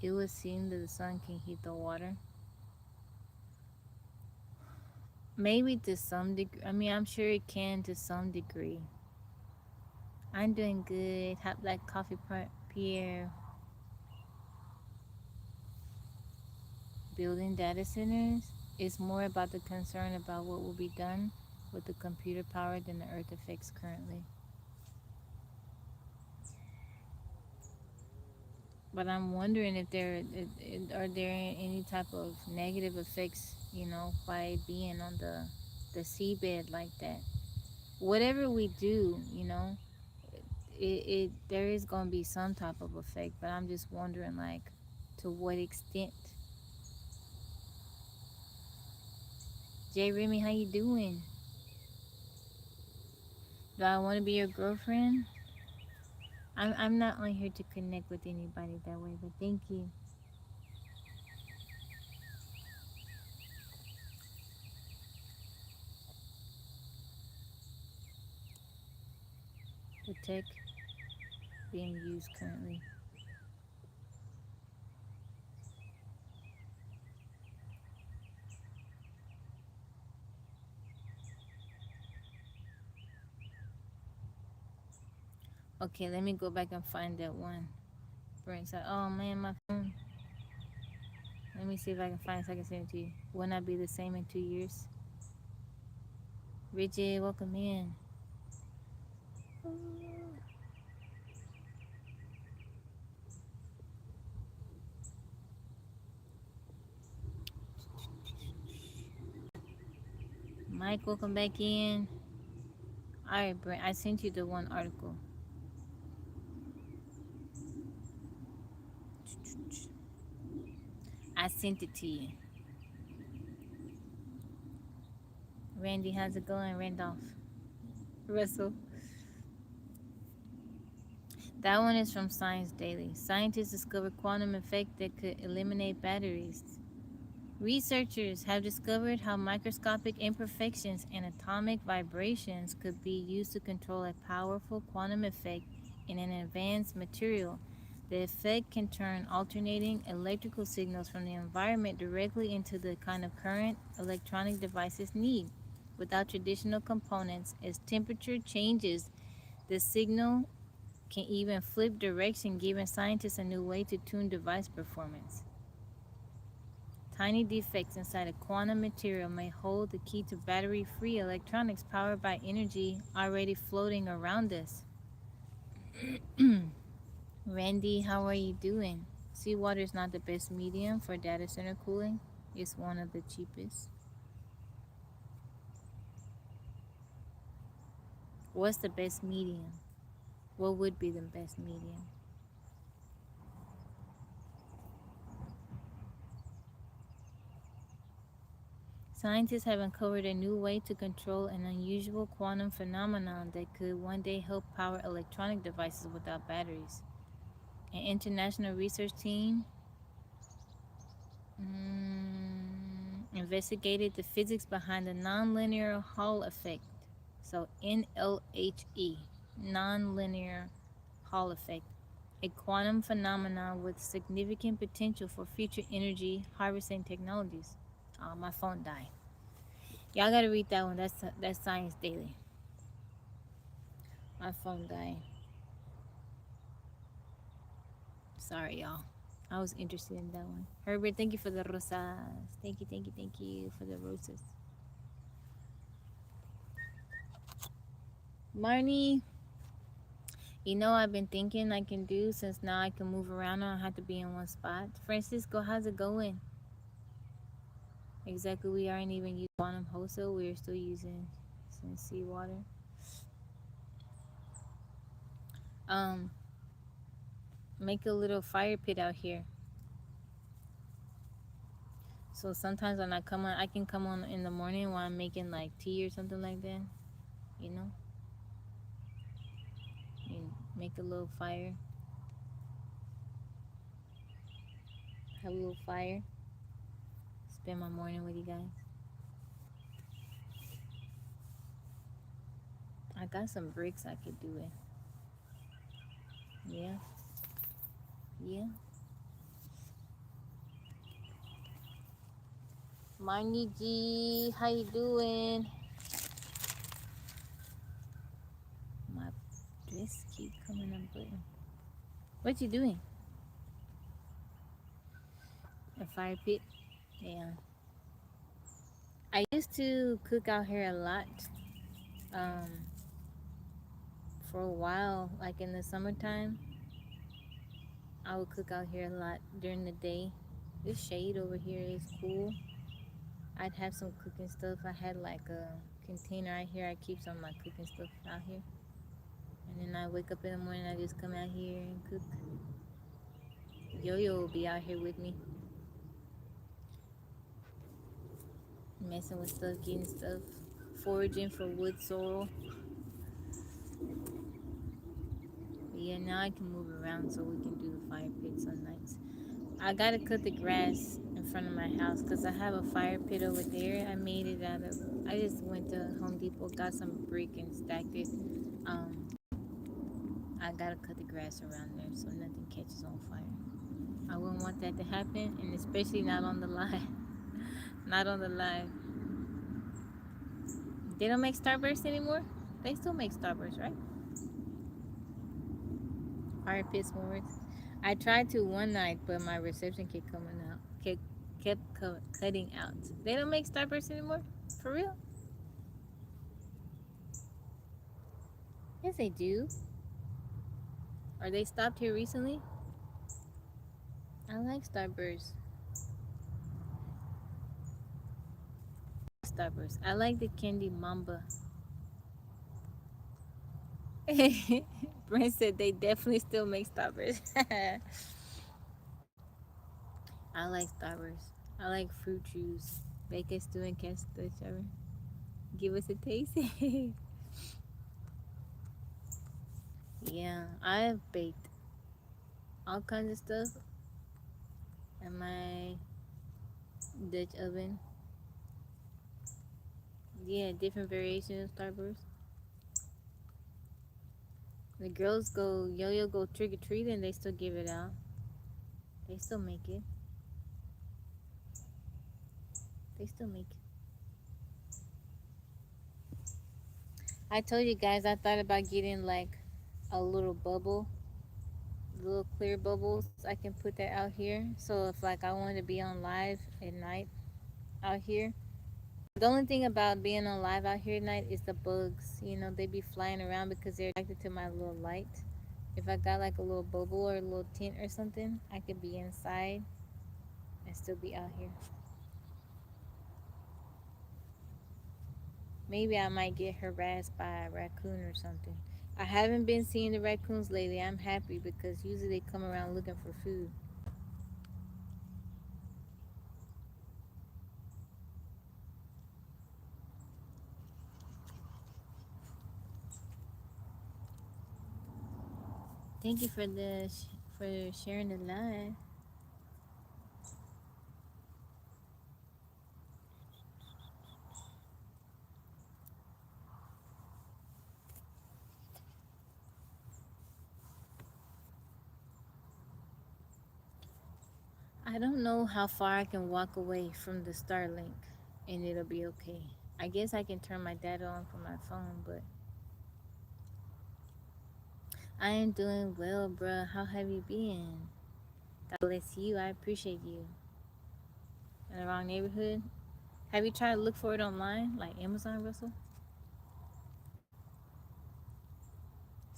It would seem that the sun can heat the water. Maybe to some degree. I mean, I'm sure it can to some degree. I'm doing good. Hot black coffee, Pierre. Building data centers is more about the concern about what will be done with the computer power than the Earth affects currently. But I'm wondering if are there any type of negative effects, by being on the seabed like that. Whatever we do, it there is gonna be some type of effect. But I'm just wondering, like, to what extent. J Remy, how you doing? Do I want to be your girlfriend? I'm not on here to connect with anybody that way, but thank you. The tech being used currently. Okay, let me go back and find that one. Brent said, "Oh man, my phone." Let me see if I can find it so I can send it to you. Will not be the same in 2 years. Richard, welcome in. Mike, welcome back in. All right, Brent, I sent you the one article. I sent it to you. Randy, how's it going? Randolph. Russell. That one is from Science Daily. Scientists discovered quantum effect that could eliminate batteries. Researchers have discovered how microscopic imperfections and atomic vibrations could be used to control a powerful quantum effect in an advanced material. The effect can turn alternating electrical signals from the environment directly into the kind of current electronic devices need. Without traditional components, as temperature changes, the signal can even flip direction, giving scientists a new way to tune device performance. Tiny defects inside a quantum material may hold the key to battery-free electronics powered by energy already floating around us. Randy, how are you doing? Seawater is not the best medium for data center cooling. It's one of the cheapest. What's the best medium? What would be the best medium? Scientists have uncovered a new way to control an unusual quantum phenomenon that could one day help power electronic devices without batteries. An international research team investigated the physics behind the nonlinear Hall effect. So NLHE, nonlinear Hall effect, a quantum phenomenon with significant potential for future energy harvesting technologies. Oh, my phone died. Y'all gotta read that one. That's Science Daily. My phone died. Sorry, y'all. I was interested in that one. Herbert, thank you for the rosas. Thank you for the roses. Marnie, I've been thinking I can do, since now I can move around. I don't have to be in one spot. Francisco, how's it going? Exactly, we aren't even using quantum wholesale. We're still using seawater. Make a little fire pit out here. So sometimes when I come on, I can come on in the morning while I'm making like tea or something like that. You know, and make a little fire. Have a little fire. Spend my morning with you guys. I got some bricks I could do it. Yeah. Yeah. Marnie G, how you doing? My dress keep coming unbuttoned. What you doing? A fire pit? Yeah. I used to cook out here a lot. For a while, like in the summertime. I would cook out here a lot during the day. This shade over here is cool. I'd have some cooking stuff. I had like a container right here. I keep some of my cooking stuff out here. And then I wake up in the morning, I just come out here and cook. Yo-Yo will be out here with me, messing with stuff, getting stuff, foraging for wood sorrel. But yeah, now I can move around so we can do the fire pit some nights. I gotta cut the grass in front of my house because I have a fire pit over there. I made it out of, I just went to Home Depot, got some brick and stacked it. I gotta cut the grass around there so nothing catches on fire. I wouldn't want that to happen, and especially not on the live. Not on the live. They don't make Starburst anymore? They still make Starburst, right? Fire pit s'mores. I tried to one night, but my reception kept coming out. Kept cutting out. They don't make Starburst anymore? For real? Yes, they do. Are they stopped here recently? I like Starburst. Starburst. I like the Candy Mamba. Brent said they definitely still make Starburst. I like Starburst. I like fruit juice. Bake us doing cast each other. Give us a taste. Yeah, I've baked all kinds of stuff in my Dutch oven. Yeah, different variations of Starburst. The girls go yo-yo, go trick or treat, and they still give it out. They still make it. They still make it. I told you guys I thought about getting like a little bubble, little clear bubbles. I can put that out here. So if like I wanted to be on live at night out here. The only thing about being on live out here at night is the bugs. You know, they be flying around because they're attracted to my little light. If I got like a little bubble or a little tent or something, I could be inside and still be out here. Maybe I might get harassed by a raccoon or something. I haven't been seeing the raccoons lately. I'm happy because usually they come around looking for food. Thank you for sharing the live. I don't know how far I can walk away from the Starlink and it'll be okay. I guess I can turn my data on from my phone, but I am doing well, bruh. How have you been? God bless you. I appreciate you. In the wrong neighborhood? Have you tried to look for it online, like Amazon, Russell?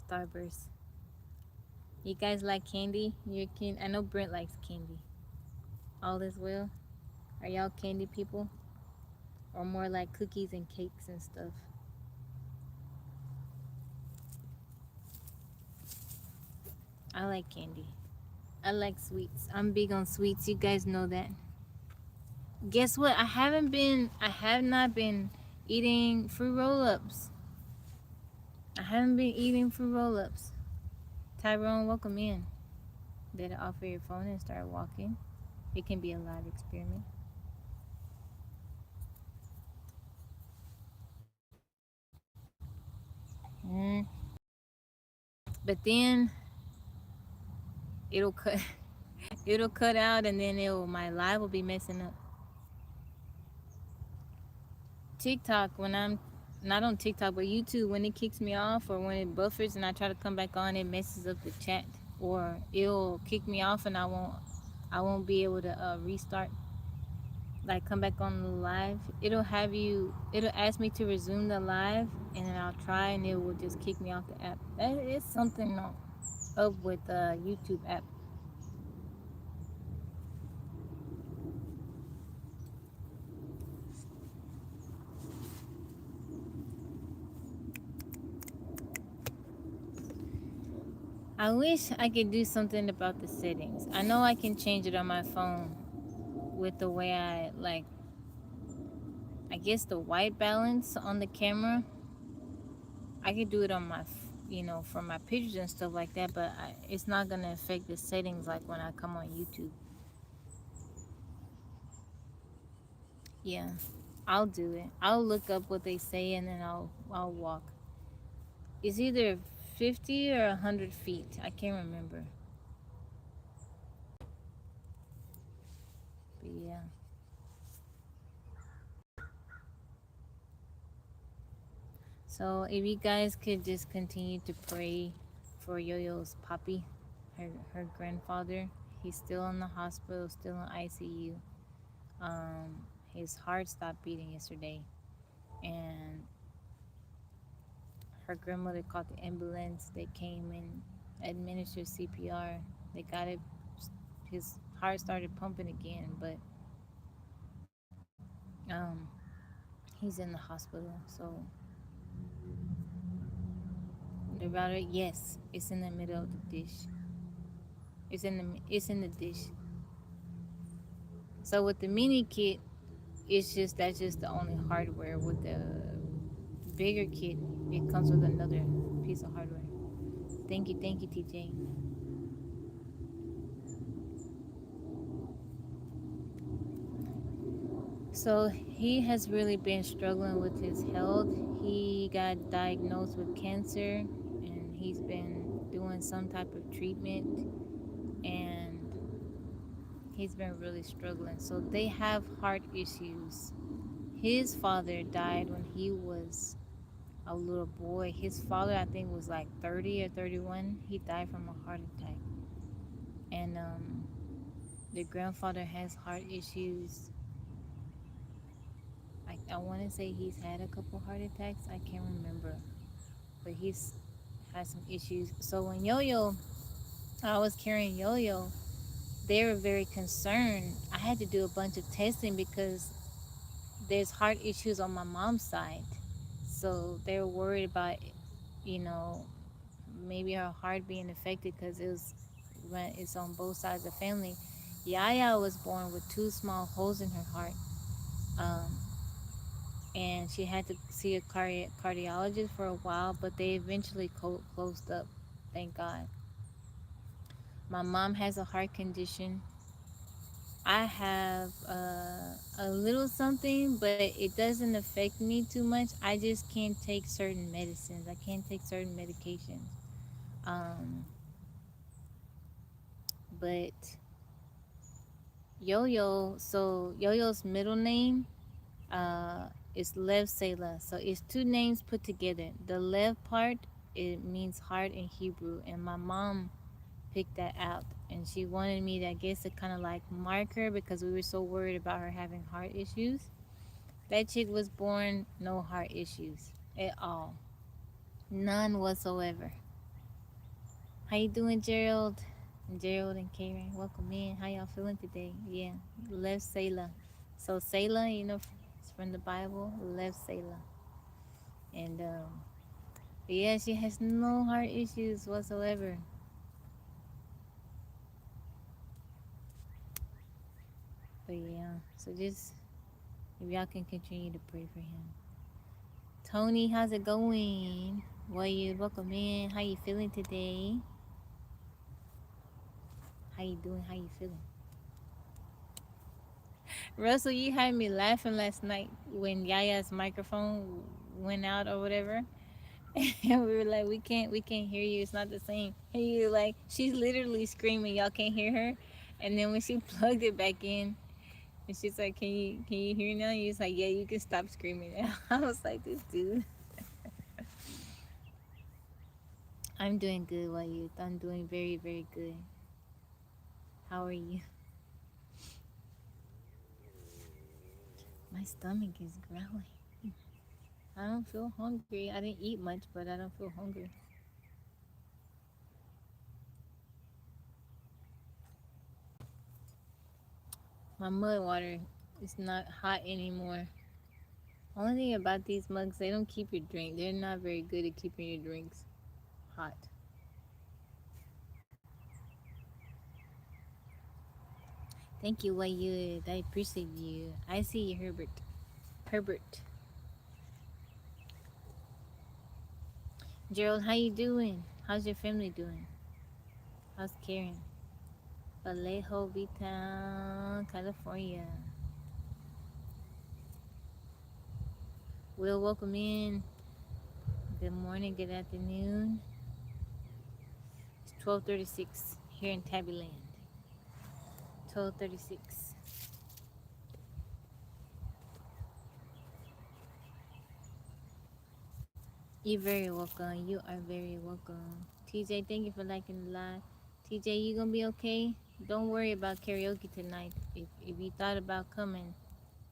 Starburst. You guys like candy? I know Brent likes candy. All is well? Are y'all candy people? Or more like cookies and cakes and stuff? I like candy. I like sweets. I'm big on sweets. You guys know that. Guess what? I have not been eating fruit roll-ups. I haven't been eating fruit roll-ups. Tyrone, welcome in. Better offer your phone and start walking. It can be a live experiment. But then it'll cut it'll cut out and then my live will be messing up. TikTok, when I'm not on TikTok but YouTube, when it kicks me off or when it buffers and I try to come back on, it messes up the chat, or it'll kick me off and I won't be able to restart, like come back on the live. It'll ask me to resume the live and then I'll try and it will just kick me off the app. That is something up with the YouTube app. I wish I could do something about the settings. I know I can change it on my phone with the way I guess the white balance on the camera. I could do it on my, for my pictures and stuff like that, but it's not going to affect the settings like when I come on YouTube. Yeah, I'll do it. I'll look up what they say and then I'll walk. It's either 50 or 100 feet. I can't remember. But yeah. So if you guys could just continue to pray for Yo-Yo's Poppy, her grandfather. He's still in the hospital, still in ICU. His heart stopped beating yesterday, and her grandmother called the ambulance. They came and administered CPR. They got it. His heart started pumping again, but he's in the hospital. So the router, yes, it's in the middle of the dish. It's in the dish. So with the mini kit, that's just the only hardware. With the bigger kit, it comes with another piece of hardware. Thank you, TJ. So he has really been struggling with his health. He got diagnosed with cancer, and he's been doing some type of treatment, and he's been really struggling. So they have heart issues. His father died when he was a little boy. His father, I think, was like 30 or 31. He died from a heart attack. And the grandfather has heart issues. I want to say he's had a couple heart attacks. I can't remember. But he's had some issues. So when I was carrying Yo-Yo, they were very concerned. I had to do a bunch of testing because there's heart issues on my mom's side. So they were worried about, you know, maybe her heart being affected because it's on both sides of the family. Yaya was born with two small holes in her heart, um, and she had to see a cardiologist for a while, but they eventually closed up. Thank God. My mom has a heart condition. I have a little something, but it doesn't affect me too much. I just can't take certain medicines. I can't take certain medications. Um, but Yo-Yo's middle name is Lev Selah. So it's two names put together. The Lev part, it means heart in Hebrew, and my mom picked that out, and she wanted me to, I guess, to kind of like mark her because we were so worried about her having heart issues. That chick was born no heart issues at all, none whatsoever. How you doing, Gerald? Gerald and Karen, welcome in. How y'all feeling today? Yeah, Lev Selah. So Selah, it's from the Bible. Lev Selah, and yeah, she has no heart issues whatsoever. But yeah, so just if y'all can continue to pray for him. Tony, how's it going? Well, you welcome in. How you feeling today? How you doing? How you feeling? Russell, you had me laughing last night when Yaya's microphone went out or whatever. And we were like, we can't hear you. It's not the same. And you were like, she's literally screaming. Y'all can't hear her. And then when she plugged it back in, and she's like, can you hear now? And he's like, yeah, you can stop screaming now. I was like, this dude. I'm doing good, Wayuth. I'm doing very, very good. How are you? My stomach is growling. I don't feel hungry. I didn't eat much, but I don't feel hungry. My mud water is not hot anymore. Only thing about these mugs, they don't keep your drink. They're not very good at keeping your drinks hot. Thank you, Wayud. I appreciate you. I see you, Herbert. Herbert. Gerald, how you doing? How's your family doing? How's Karen? Vallejo, B-Town, California. Will, welcome in. Good morning, good afternoon. It's 12:36 here in Tabby Land. 12:36. You're very welcome. You are very welcome. TJ, thank you for liking the live. TJ, you gonna be okay? Don't worry about karaoke tonight. If you thought about coming,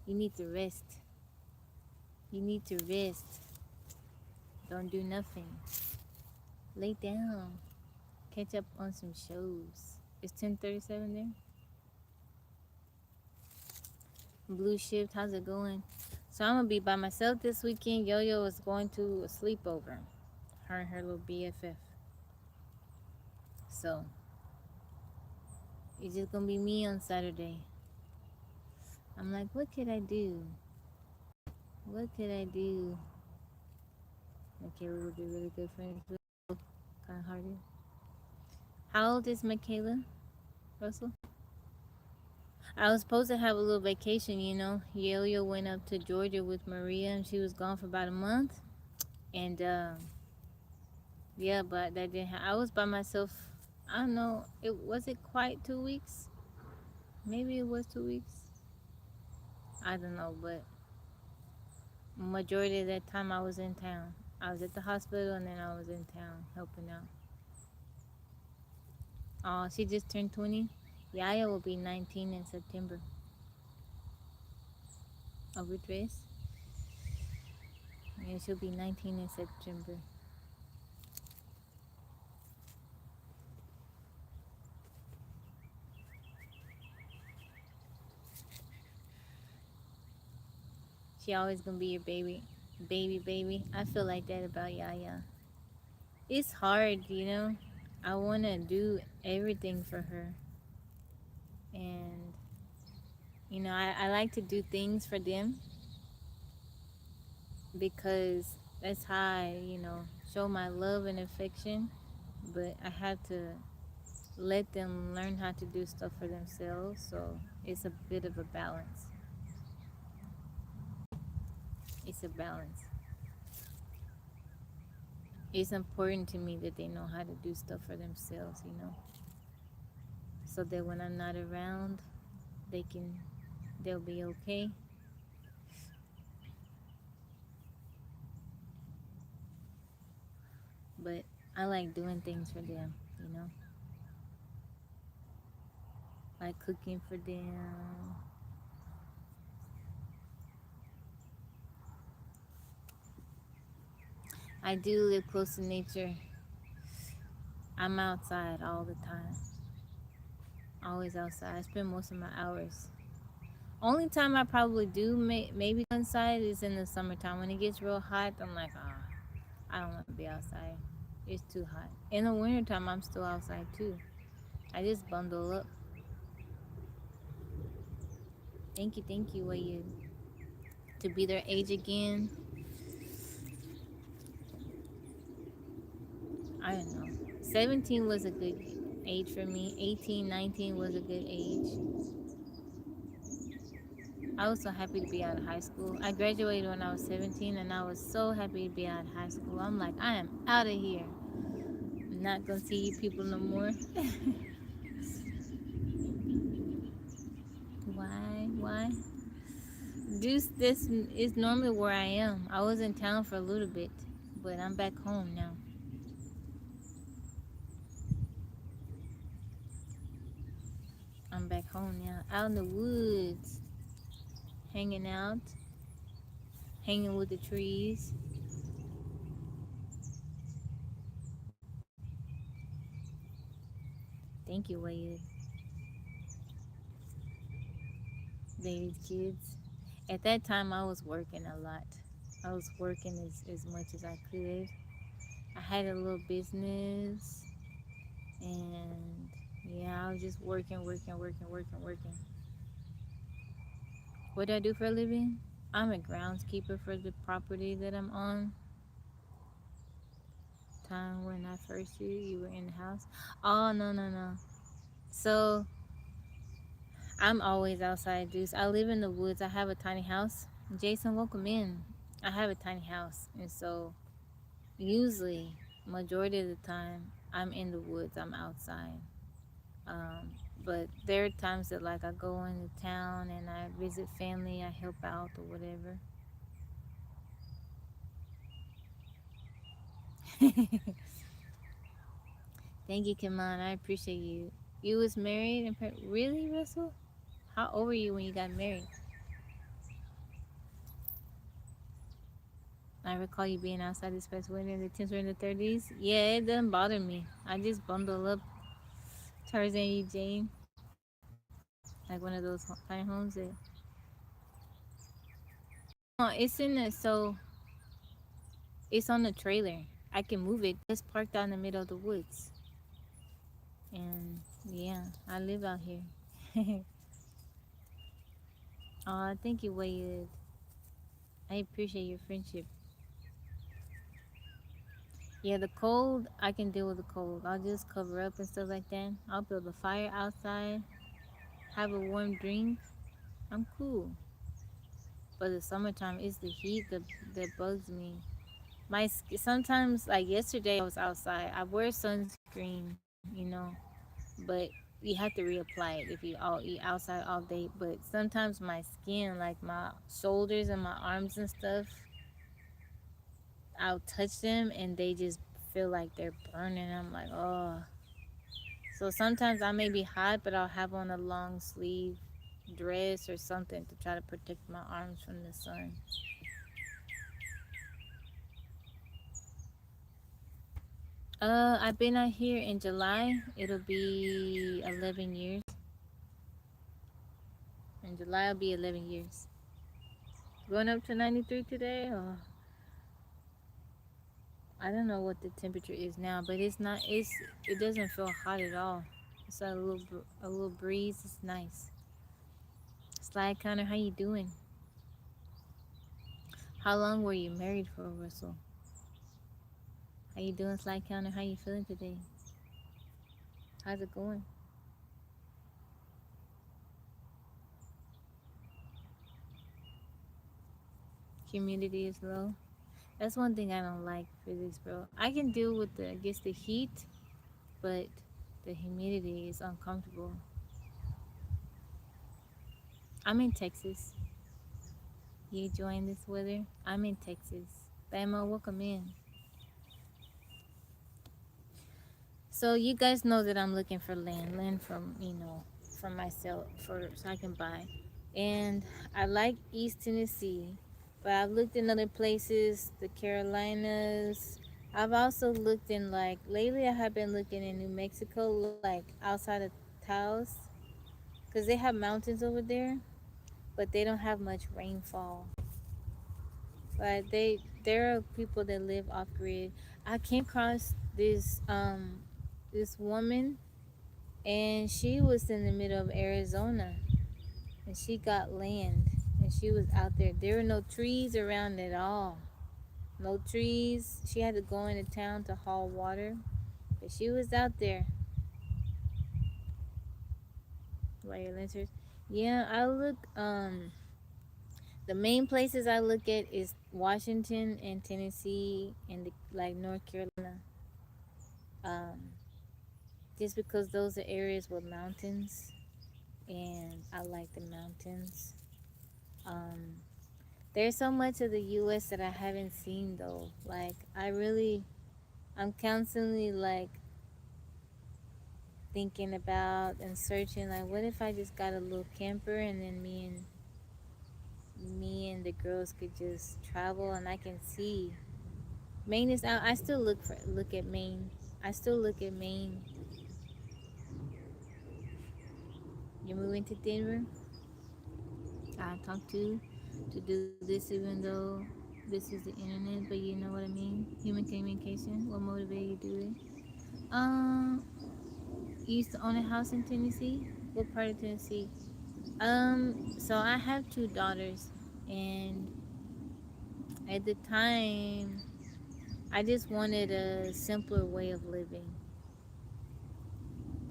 you need to rest. You need to rest. Don't do nothing. Lay down. Catch up on some shows. It's 10:37 there. Blue Shift, how's it going? So I'm gonna be by myself this weekend. Yo-Yo is going to a sleepover. Her and her little BFF. So it's just gonna be me on Saturday. I'm like, what could I do? What could I do? Michaela would be really good friends with. Kind of harder. How old is Michaela? Russell? I was supposed to have a little vacation, you know. Yo-Yo went up to Georgia with Maria, and she was gone for about a month. And yeah, but that didn't. I was by myself. I don't know. It quite 2 weeks. Maybe it was 2 weeks. I don't know, but majority of that time I was in town. I was at the hospital and then I was in town helping out. Oh, she just turned 20. Yaya will be 19 in September. Over dress. Yeah, she'll be 19 in September. She always gonna be your baby. Baby. I feel like that about Yaya. It's hard, you know. I wanna do everything for her. And you know, I like to do things for them because that's how I, you know, show my love and affection. But I have to let them learn how to do stuff for themselves. So it's a bit of a balance. It's a balance. It's important to me that they know how to do stuff for themselves, you know, so that when I'm not around, they'll be okay. But I like doing things for them, you know, like cooking for them. I do live close to nature. I'm outside all the time. Always outside. I spend most of my hours. Only time I probably do maybe go inside is in the summertime. When it gets real hot, I'm like, I don't want to be outside. It's too hot. In the wintertime, I'm still outside too. I just bundle up. Thank you, Wayud. To be their age again, I don't know. 17 was a good age for me. 18, 19 was a good age. I was so happy to be out of high school. I graduated when I was 17 and I was so happy to be out of high school. I'm like, I am out of here. I'm not gonna see you people no more. Why? This is normally where I am. I was in town for a little bit, but I'm back home now. I'm back home now. Out in the woods. Hanging out. Hanging with the trees. Thank you, Wade. Babies, kids. At that time, I was working a lot. I was working as much as I could. I had a little business. And yeah, I was just working. What do I do for a living? I'm a groundskeeper for the property that I'm on. Time when I first see you, you were in the house. Oh, no, no, no. So I'm always outside, dudes. I live in the woods. I have a tiny house. Jason, welcome in. I have a tiny house, and so usually, majority of the time, I'm in the woods. I'm outside. But there are times that like I go into town and I visit family. I help out or whatever. Thank you, Kaman. I appreciate you. You was married and really, Russell? How old were you when you got married? I recall you being outside this past winter. The temps were in the 30s. Yeah, it doesn't bother me. I just bundle up Tarzan Eugene, like one of those tiny homes. That it's in the it's on the trailer. I can move it. It's parked out in the middle of the woods. And yeah, I live out here. Thank you, Wade. I appreciate your friendship. Yeah, the cold, I can deal with the cold. I'll just cover up and stuff like that. I'll build a fire outside, have a warm drink. I'm cool. But the summertime is the heat that bugs me. Sometimes, like yesterday, I was outside. I wear sunscreen, but you have to reapply it if you all eat outside all day. But sometimes my skin, like my shoulders and my arms and stuff, I'll touch them and they just feel like they're burning. I'm like, oh. So sometimes I may be hot, but I'll have on a long sleeve dress or something to try to protect my arms from the sun. I've been out here in July. It'll be 11 years. In July, it'll be 11 years. Going up to 93 today. Oh, I don't know what the temperature is now, but it's not. It doesn't feel hot at all. It's a little breeze. It's nice. Slide Connor, how you doing? How long were you married for, Russell? How you doing, Slide Counter? How you feeling today? How's it going? Humidity is low. That's one thing I don't like physics, bro. I can deal with I guess the heat, but the humidity is uncomfortable. I'm in Texas. You enjoying this weather? I'm in Texas. Bama, welcome in. So you guys know that I'm looking for land from from myself so I can buy. And I like East Tennessee, but I've looked in other places, the Carolinas. I've also looked in lately. I have been looking in New Mexico, like outside of Taos, because they have mountains over there, but they don't have much rainfall. But there are people that live off grid. I came across this woman, and she was in the middle of Arizona, and she got land, and she was out there. There were no trees around at all. No trees. She had to go into town to haul water, but she was out there. Right, your lantern. Yeah, I look. The main places I look at is Washington and Tennessee and North Carolina. Um, just because those are areas with mountains, and I like the mountains. Um, there's so much of the U.S. that I haven't seen though. I'm constantly thinking about and searching. Like, what if I just got a little camper and then me and the girls could just travel and I can see. Maine is out. I still look at Maine. I still look at Maine. You're moving to Denver. I talk to do this even though this is the internet, but you know what I mean. Human communication. What motivated you to do it? You used to own a house in Tennessee. What part of Tennessee? So I have two daughters, and at the time, I just wanted a simpler way of living.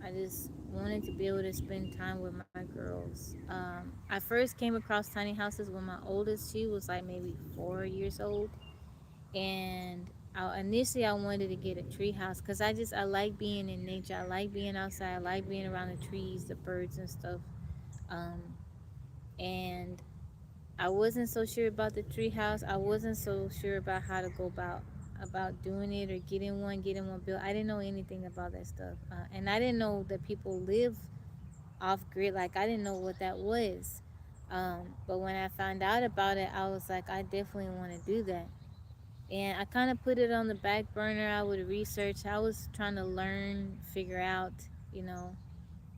I just wanted to be able to spend time with my girls. I first came across tiny houses when my oldest, she was like maybe 4 years old, and initially I wanted to get a tree house because I like being in nature. I like being outside. I like being around the trees, the birds and stuff. Um, and I wasn't so sure about the tree house. I wasn't so sure about how to go about doing it or getting one built. I didn't know anything about that stuff, and I didn't know that people live off grid. Like I didn't know what that was. But when I found out about it, I was like, I definitely want to do that. And I kind of put it on the back burner. I would research. I was trying to learn, figure out, you know.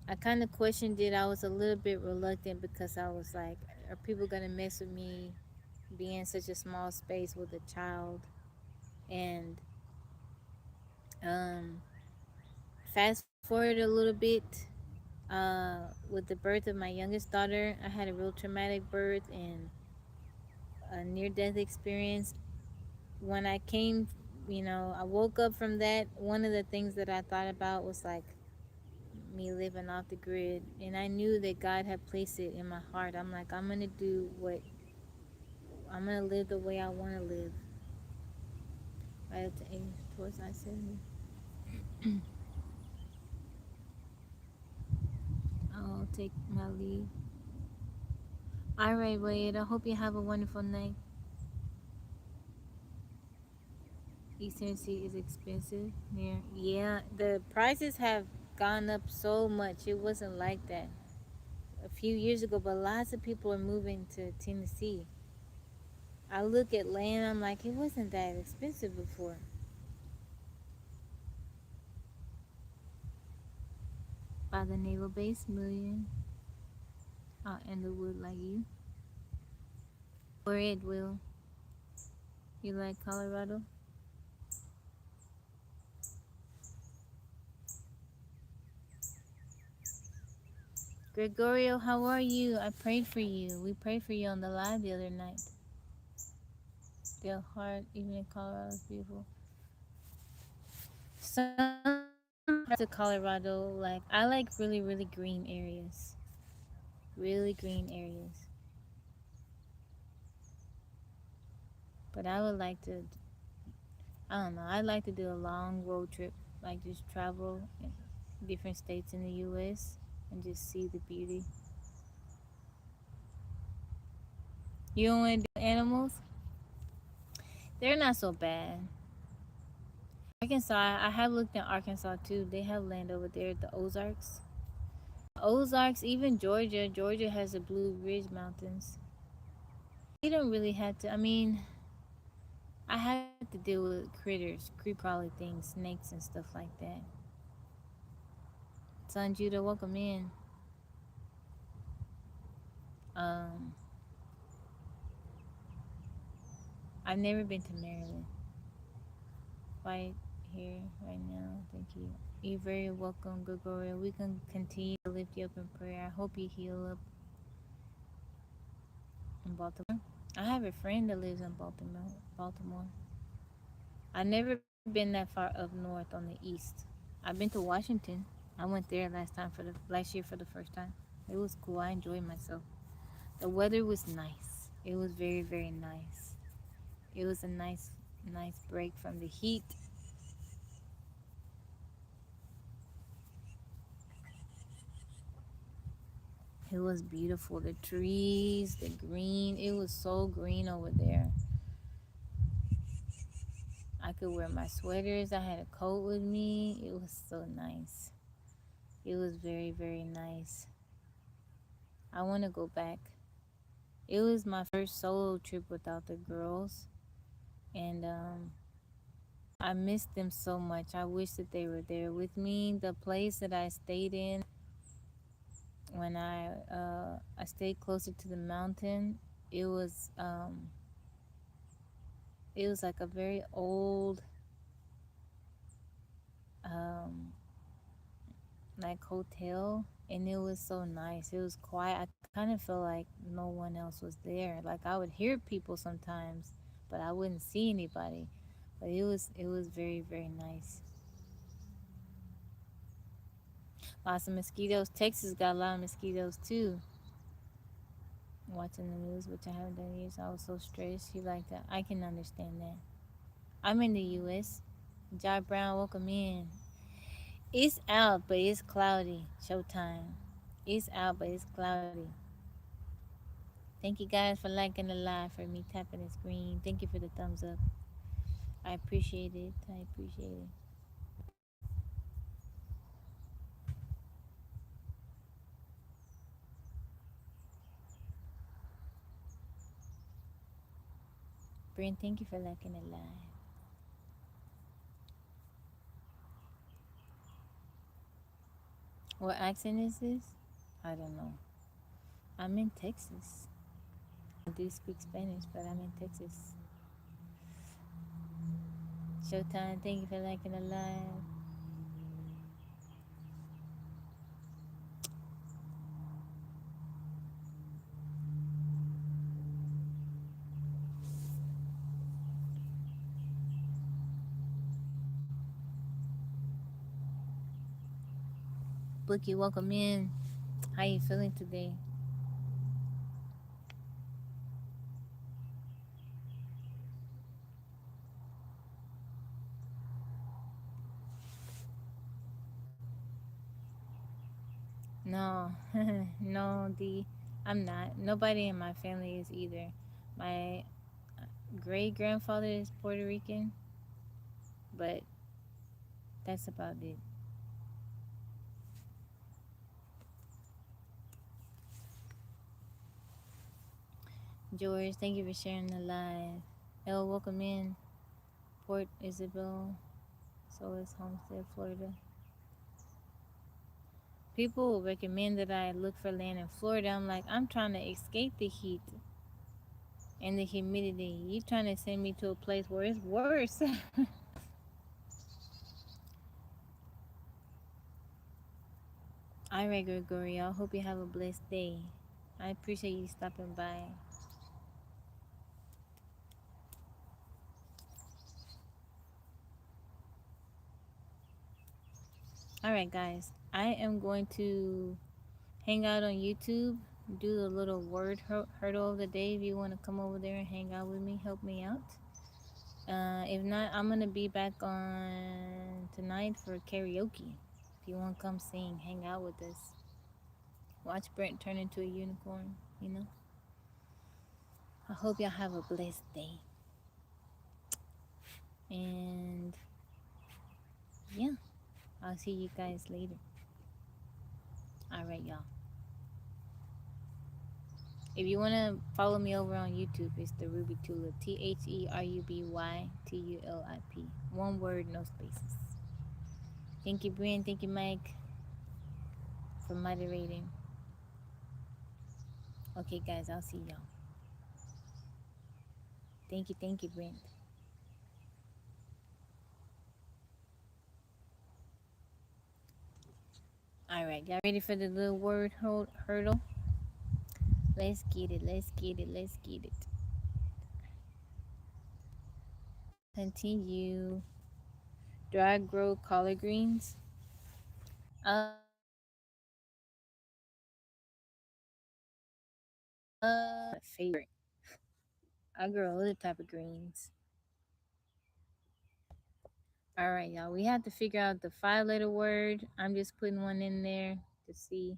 I kind of questioned it. I was a little bit reluctant because I was like, are people going to mess with me being in such a small space with a child? And um, fast forward a little bit, with the birth of my youngest daughter, I had a real traumatic birth and a near death experience. When I came, I woke up from that. One of the things that I thought about was like me living off the grid. And I knew that God had placed it in my heart. I'm like, I'm going to live the way I want to live. Right at the age towards I 70. I'll take my leave. All right, Wade. I hope you have a wonderful night. Eastern Sea is expensive. Yeah, the prices have gone up so much. It wasn't like that a few years ago, but lots of people are moving to Tennessee. I look at land, I'm like, it wasn't that expensive before. By the naval base, million out in the wood like you. Or it will. You like Colorado? Gregorio, how are you? I prayed for you. We prayed for you on the live the other night. Still hard, even in Colorado, is beautiful. Some parts of Colorado, like I like really, really green areas. Really green areas. But I would like to, I don't know, I'd like to do a long road trip, like just travel in different states in the US and just see the beauty. You don't want to do animals? They're not so bad. Arkansas, I have looked in Arkansas too. They have land over there, the Ozarks. Ozarks, even Georgia. Georgia has the Blue Ridge Mountains. You don't really have to, I mean, I had to deal with critters, creep crawly things, snakes and stuff like that. Son Judah, welcome in. Um, I've never been to Maryland. Right here, right now. Thank you. You're very welcome, Gregorio. We can continue to lift you up in prayer. I hope you heal up in Baltimore. I have a friend that lives in Baltimore. Baltimore. I've never been that far up north on the east. I've been to Washington. I went there last year for the first time. It was cool. I enjoyed myself. The weather was nice. It was very, very nice. It was a nice break from the heat. It was beautiful. The trees, the green. It was so green over there. I could wear my sweaters. I had a coat with me. It was so nice. It was very, very nice. I want to go back. It was my first solo trip without the girls. And I missed them so much. I wish that they were there with me. The place that I stayed in when I stayed closer to the mountain, it was um, it was like a very old um, like hotel, and it was so nice. It was quiet. I kind of felt like no one else was there. Like I would hear people sometimes, but I wouldn't see anybody. But it was very very nice. Lots of mosquitoes. Texas got a lot of mosquitoes too. Watching the news, which I haven't done in years, I was so stressed. You like that? I can understand that. I'm in the U.S. Jai Brown, welcome in. It's out, but it's cloudy. Showtime. It's out, but it's cloudy. Thank you guys for liking the live, for me tapping the screen. Thank you for the thumbs up. I appreciate it. I appreciate it. Brent, thank you for liking the live. What accent is this? I don't know. I'm in Texas. I do speak Spanish, but I'm in Texas. Showtime, thank you for liking the live. Bookie, welcome in. How you feeling today? No, no, I'm not. Nobody in my family is either. My great grandfather is Puerto Rican, but that's about it. George, thank you for sharing the live. El, welcome in. Port Isabel, so is Homestead, Florida. People recommend that I look for land in Florida. I'm like, I'm trying to escape the heat and the humidity. You trying to send me to a place where it's worse. All right, Gregorio. I hope you have a blessed day. I appreciate you stopping by. All right, guys. I am going to hang out on YouTube, do the little word hurdle of the day. If you want to come over there and hang out with me, help me out. If not, I'm gonna be back on tonight for karaoke. If you want to come sing, hang out with us, watch Brent turn into a unicorn. You know. I hope y'all have a blessed day. And yeah, I'll see you guys later. All right, y'all. If you want to follow me over on YouTube, it's the Ruby Tulip. TheRubytulip. One word, no spaces. Thank you, Brian. Thank you, Mike, for moderating. Okay, guys, I'll see y'all. Thank you, Brent. All right, y'all ready for the little word hurdle? Let's get it. Let's get it. Let's get it. Continue. Do I grow collard greens? Favorite. I grow other type of greens. All right, y'all. We have to figure out the 5-letter word. I'm just putting one in there to see.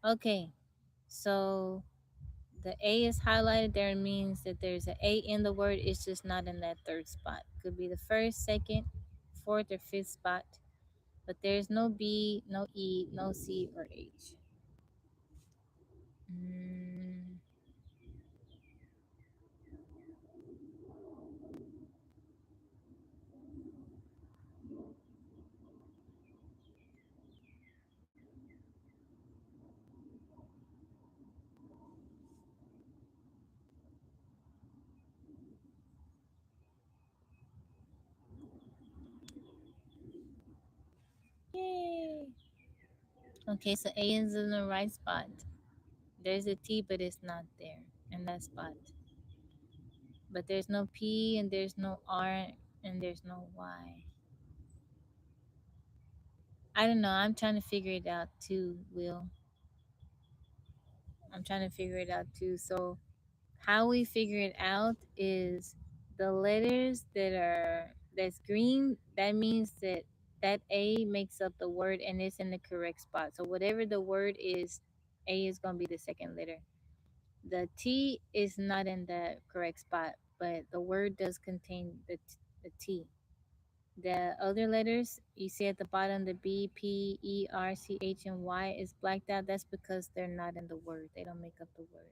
Okay, so the A is highlighted there. It means that there's an A in the word. It's just not in that third spot. Could be the first, second, fourth, or fifth spot. But there's no B, no E, no C, or H. Mm, Okay, so A is in the right spot. There's a T, but it's not there in that spot. But there's no P and there's no R and there's no Y. I don't know. I'm trying to figure it out too, Will. I'm trying to figure it out too. So how we figure it out is the letters that's green, that means that that A makes up the word and it's in the correct spot. So whatever the word is, A is going to be the second letter. The T is not in the correct spot, but the word does contain the T. The other letters you see at the bottom, the B, P, E, R, C, H, and Y is blacked out. That's because they're not in the word. They don't make up the word.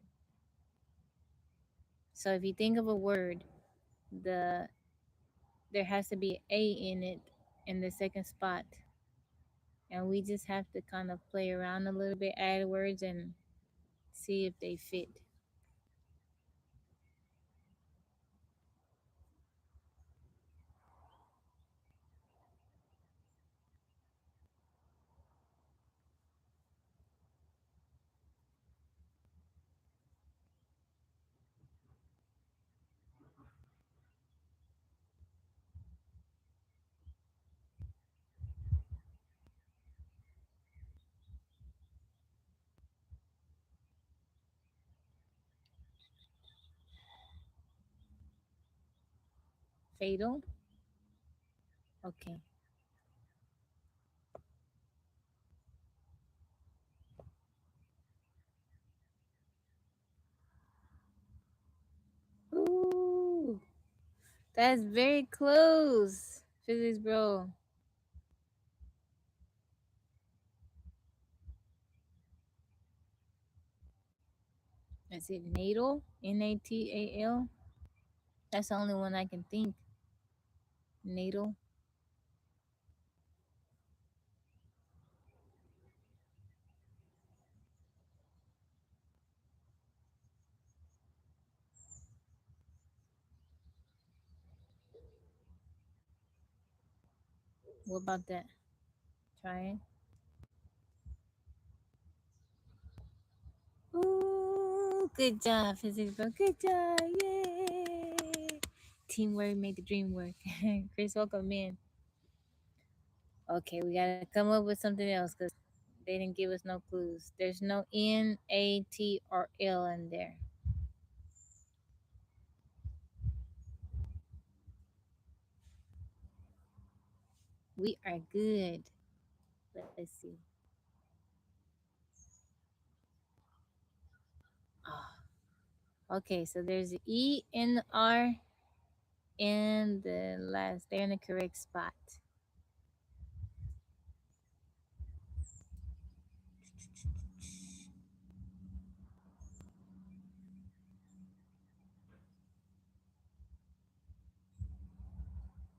So if you think of a word, the there has to be A in it in the second spot. And we just have to kind of play around a little bit, add words, and see if they fit. Fatal? Okay. Ooh, that's very close. Physics, bro. Is it natal? Natal? That's the only one I can think. Natal. What about that? Try it. Ooh, good job, physics, bro. Good job. Yay. Teamwork make the dream work. Chris, welcome in. Okay, we gotta come up with something else because they didn't give us no clues. There's no N, A, T, or L in there. We are good. Let's see. Oh, okay, so there's E and R in the last. They're in the correct spot.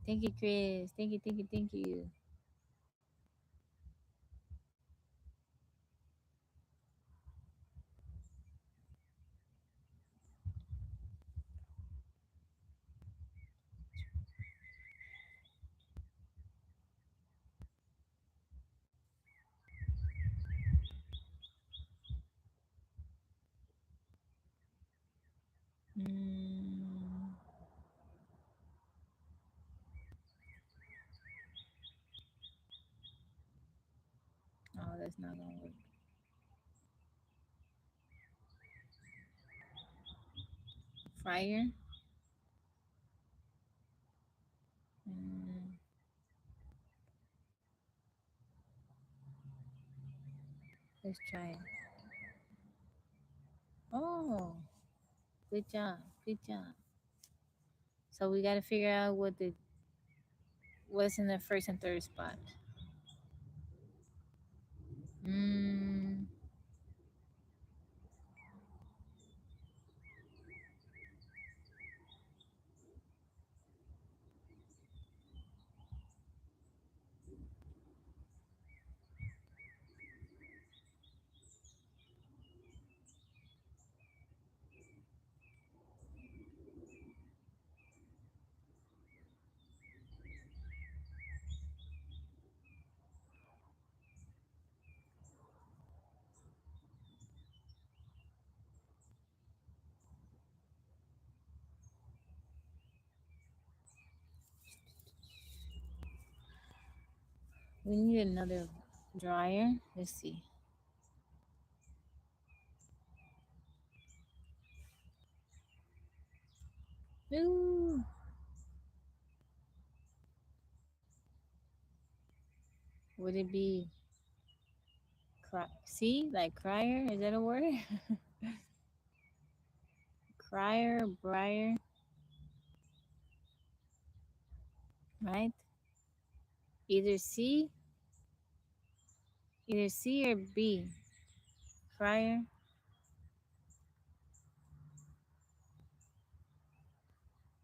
Thank you, Chris. Thank you, thank you, thank you. Mm, oh, that's not gonna work. Fryer. Mm, let's try it. Oh, good job. Good job. So we got to figure out what's in the first and third spot. Mm, We need another dryer. Let's see. Ooh. Would it be see, like crier? Is that a word? Crier, briar, right? Either C, either C or B. Crier.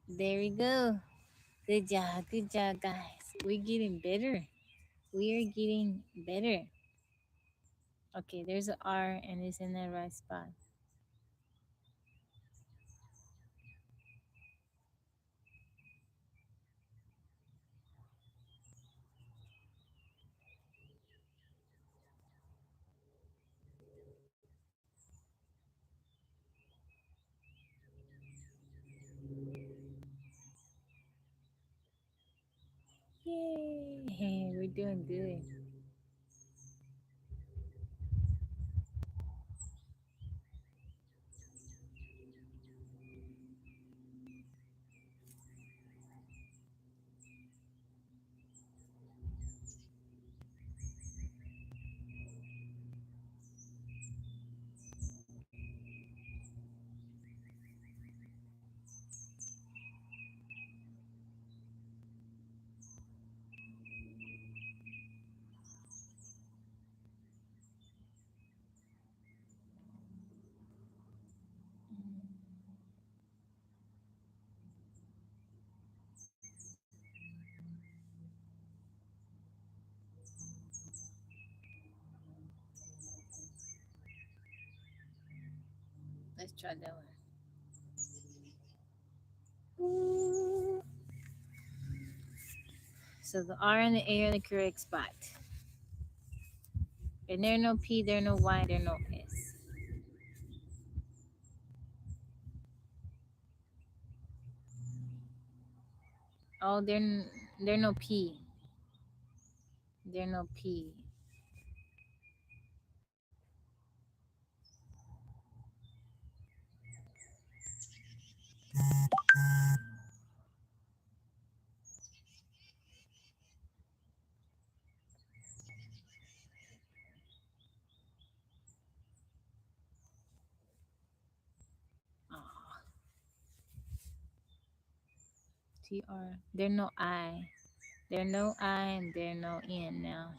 There we go. Good job, guys. We're getting better. We are getting better. Okay, there's an R and it's in the right spot. Yay! We're doing good. Let's try that one. Ooh. So the R and the A are the correct spot. And there are no P, there are no Y, there are no S. Oh, there are no P. There are no P. Oh, T R. There are no I. There are no I and there are no N now.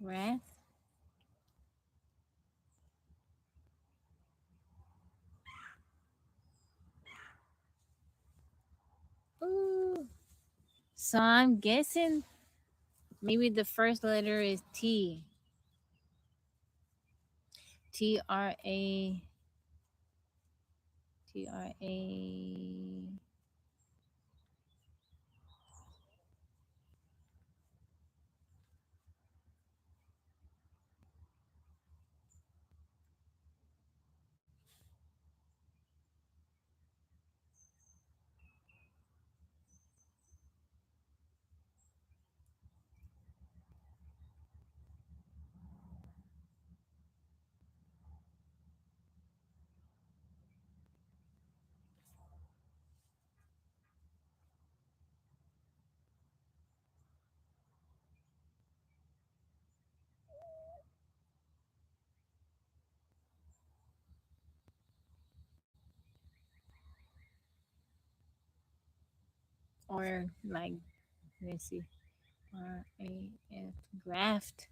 Wrath. Ooh. So I'm guessing maybe the first letter is T. T R A. T R A. Or like, let's see. Graft. Graft.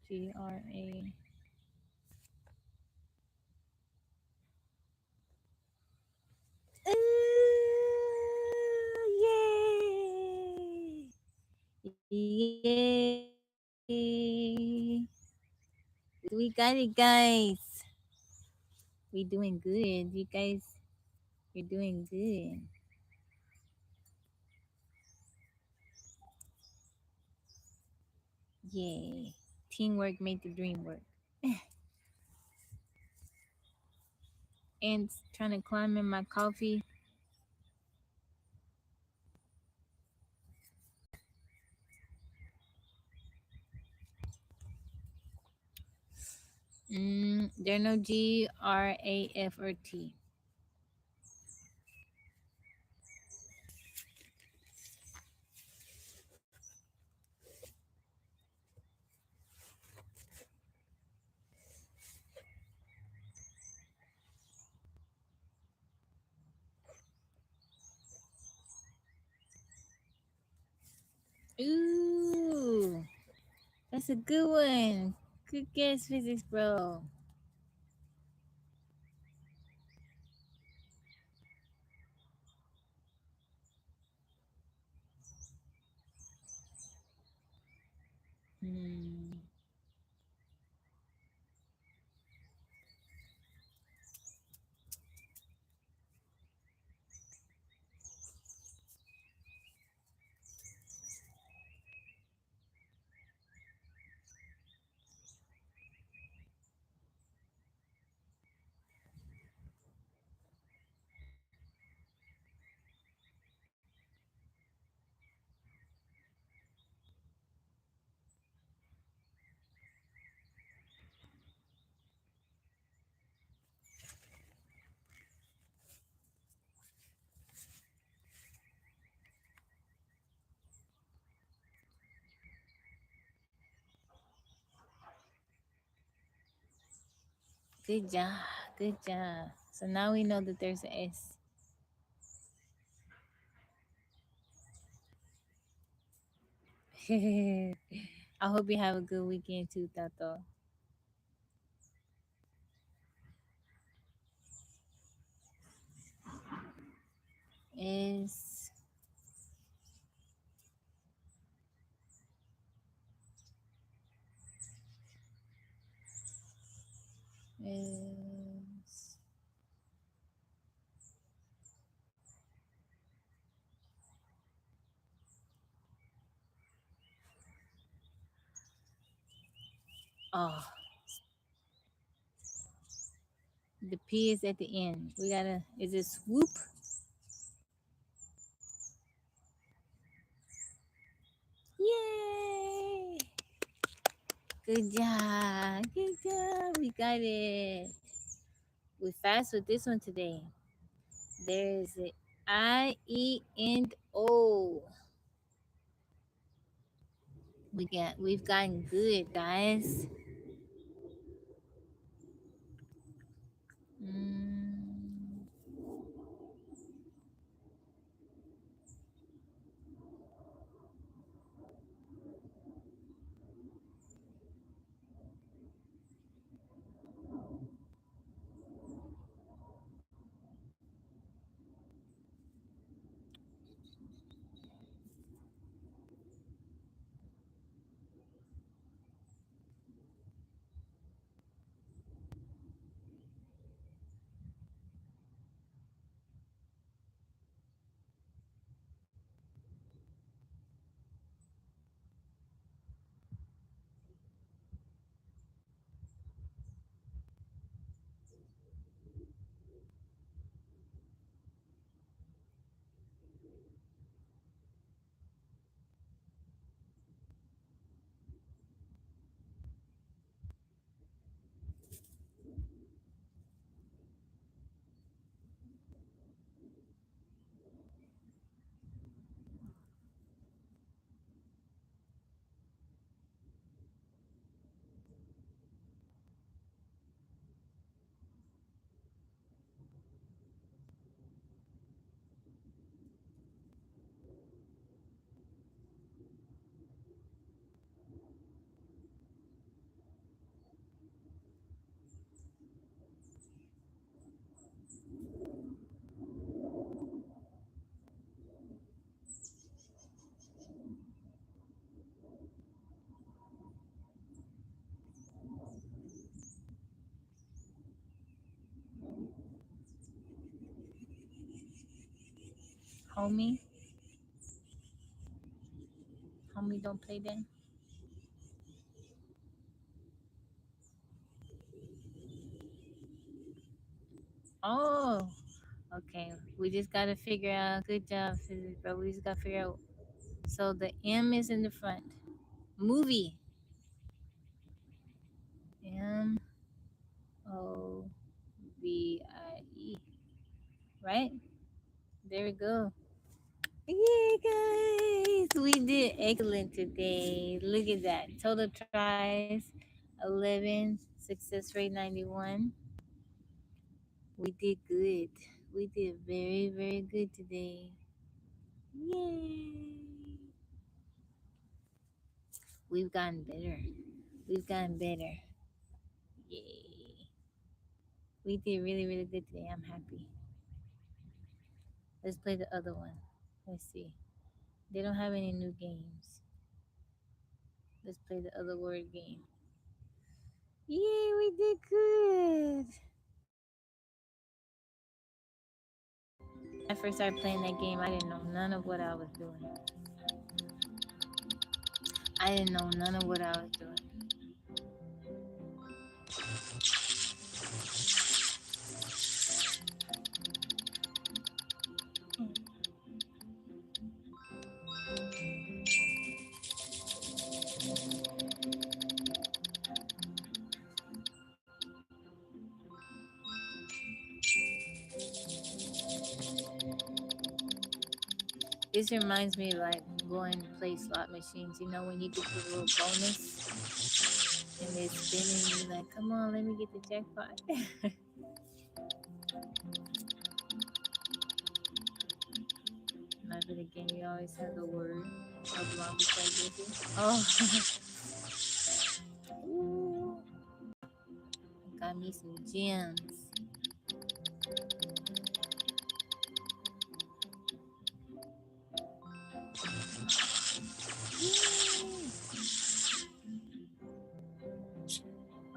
GRA. Yay! We got it, guys. We doing good. You guys, you're doing good. Yay! Teamwork made the dream work. And trying to climb in my coffee. There are no G, R, A, F, or T. Ooh, that's a good one. Good guess, physics bro. Hmm. Good job. Good job. So now we know that there's an S. I hope you have a good weekend too, Tato. S S. Oh, the P is at the end. We gotta. Is it swoop? Yay! Good job. Good job. We got it. We fast with this one today. There's it. I, E, and O. We've gotten good, guys. Mm. Homie. Homie, don't play that. Oh, okay. We just gotta figure out. Good job, physics, bro. We just gotta figure out. So the M is in the front. Movie. MOVIE. Right? There we go. Yeah, guys. We did excellent today. Look at that. Total tries 11. Success rate 91. We did good. We did very, very good today. Yay. We've gotten better. We've gotten better. Yay. We did really, really good today. I'm happy. Let's play the other one. Let's see. They don't have any new games. Let's play the other word game. Yay, we did good. When I first started playing that game, I didn't know none of what I was doing. I didn't know none of what I was doing. This reminds me of like going to play slot machines. You know, when you get the little bonus and they're spinning, you're like, come on, let me get the jackpot. After the game, you always have the word of long beside you. Oh, ooh, got me some gems.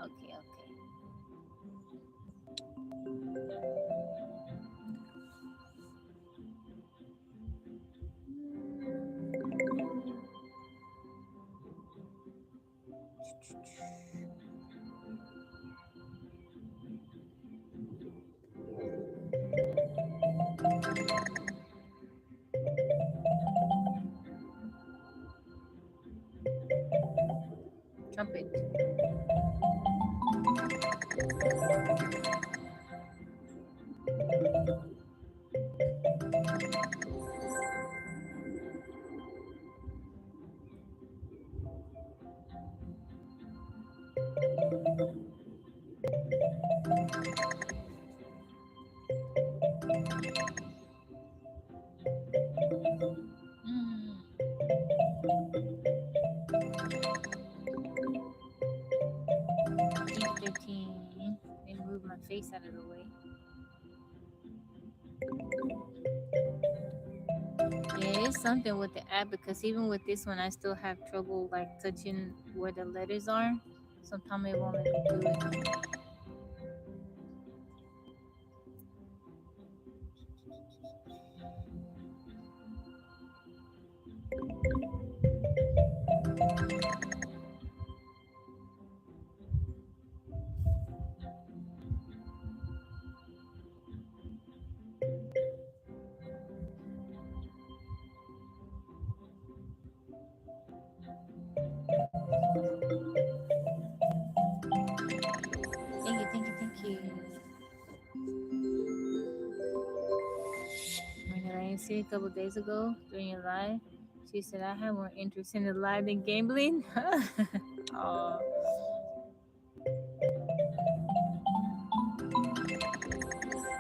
Okay, okay. Trumpet. E13. Let me move my face out of the way. Yeah, it's something with the app because even with this one, I still have trouble like touching where the letters are. Sometimes it won't let me do it. Thank you, thank you, thank you. When I see a couple days ago during your live, she said I have more interest in the live than gambling. Oh.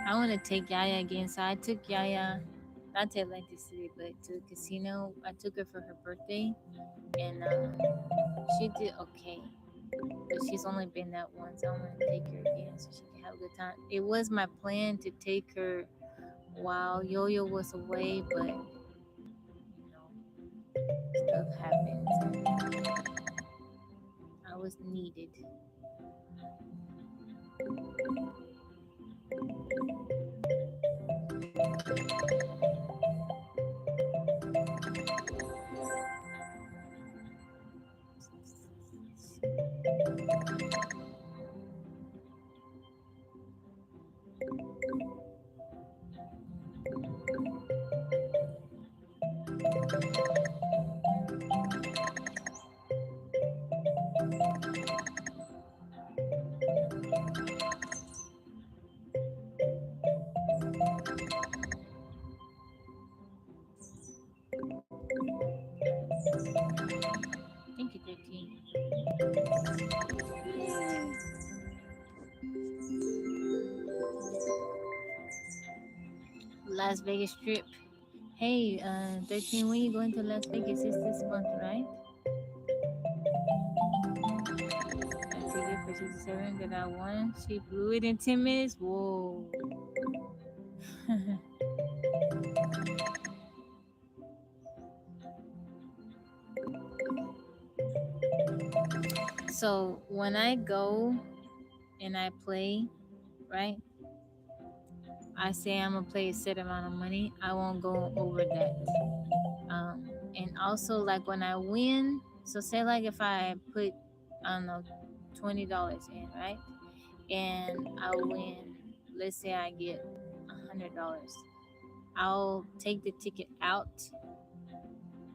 I want to take Yaya again. So I took Yaya, not to Atlantic City, but to the casino. I took her for her birthday, and she did okay. But she's only been that once. I want to take her again so she can have a good time. It was my plan to take her while Yo-Yo was away, but you know, stuff happened. I was needed. Las Vegas trip. Hey, 13, when you going to Las Vegas? It's this month, right? A ticket for 67 that I won. She blew it in 10 minutes. Whoa. So when I go and I play, right? I say I'm gonna play a set amount of money. I won't go over that. And also like when I win, so say like if I put, I don't know, $20 in, right? And I win, let's say I get $100. I'll take the ticket out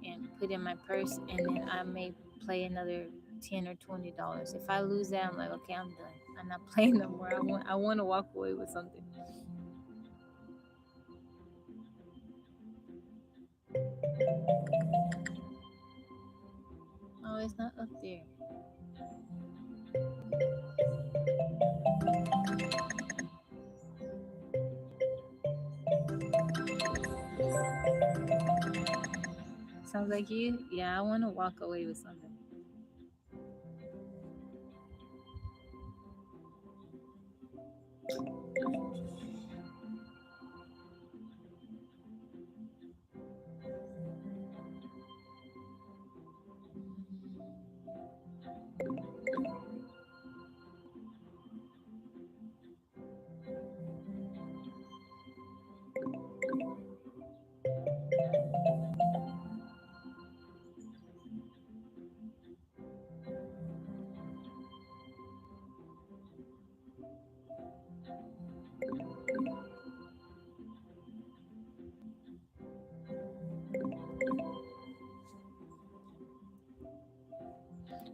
and put in my purse, and then I may play another $10 or $20. If I lose that, I'm like, okay, I'm done. I'm not playing no more. I want to walk away with something. Oh, it's not up there. Sounds like you? Yeah, I want to walk away with something.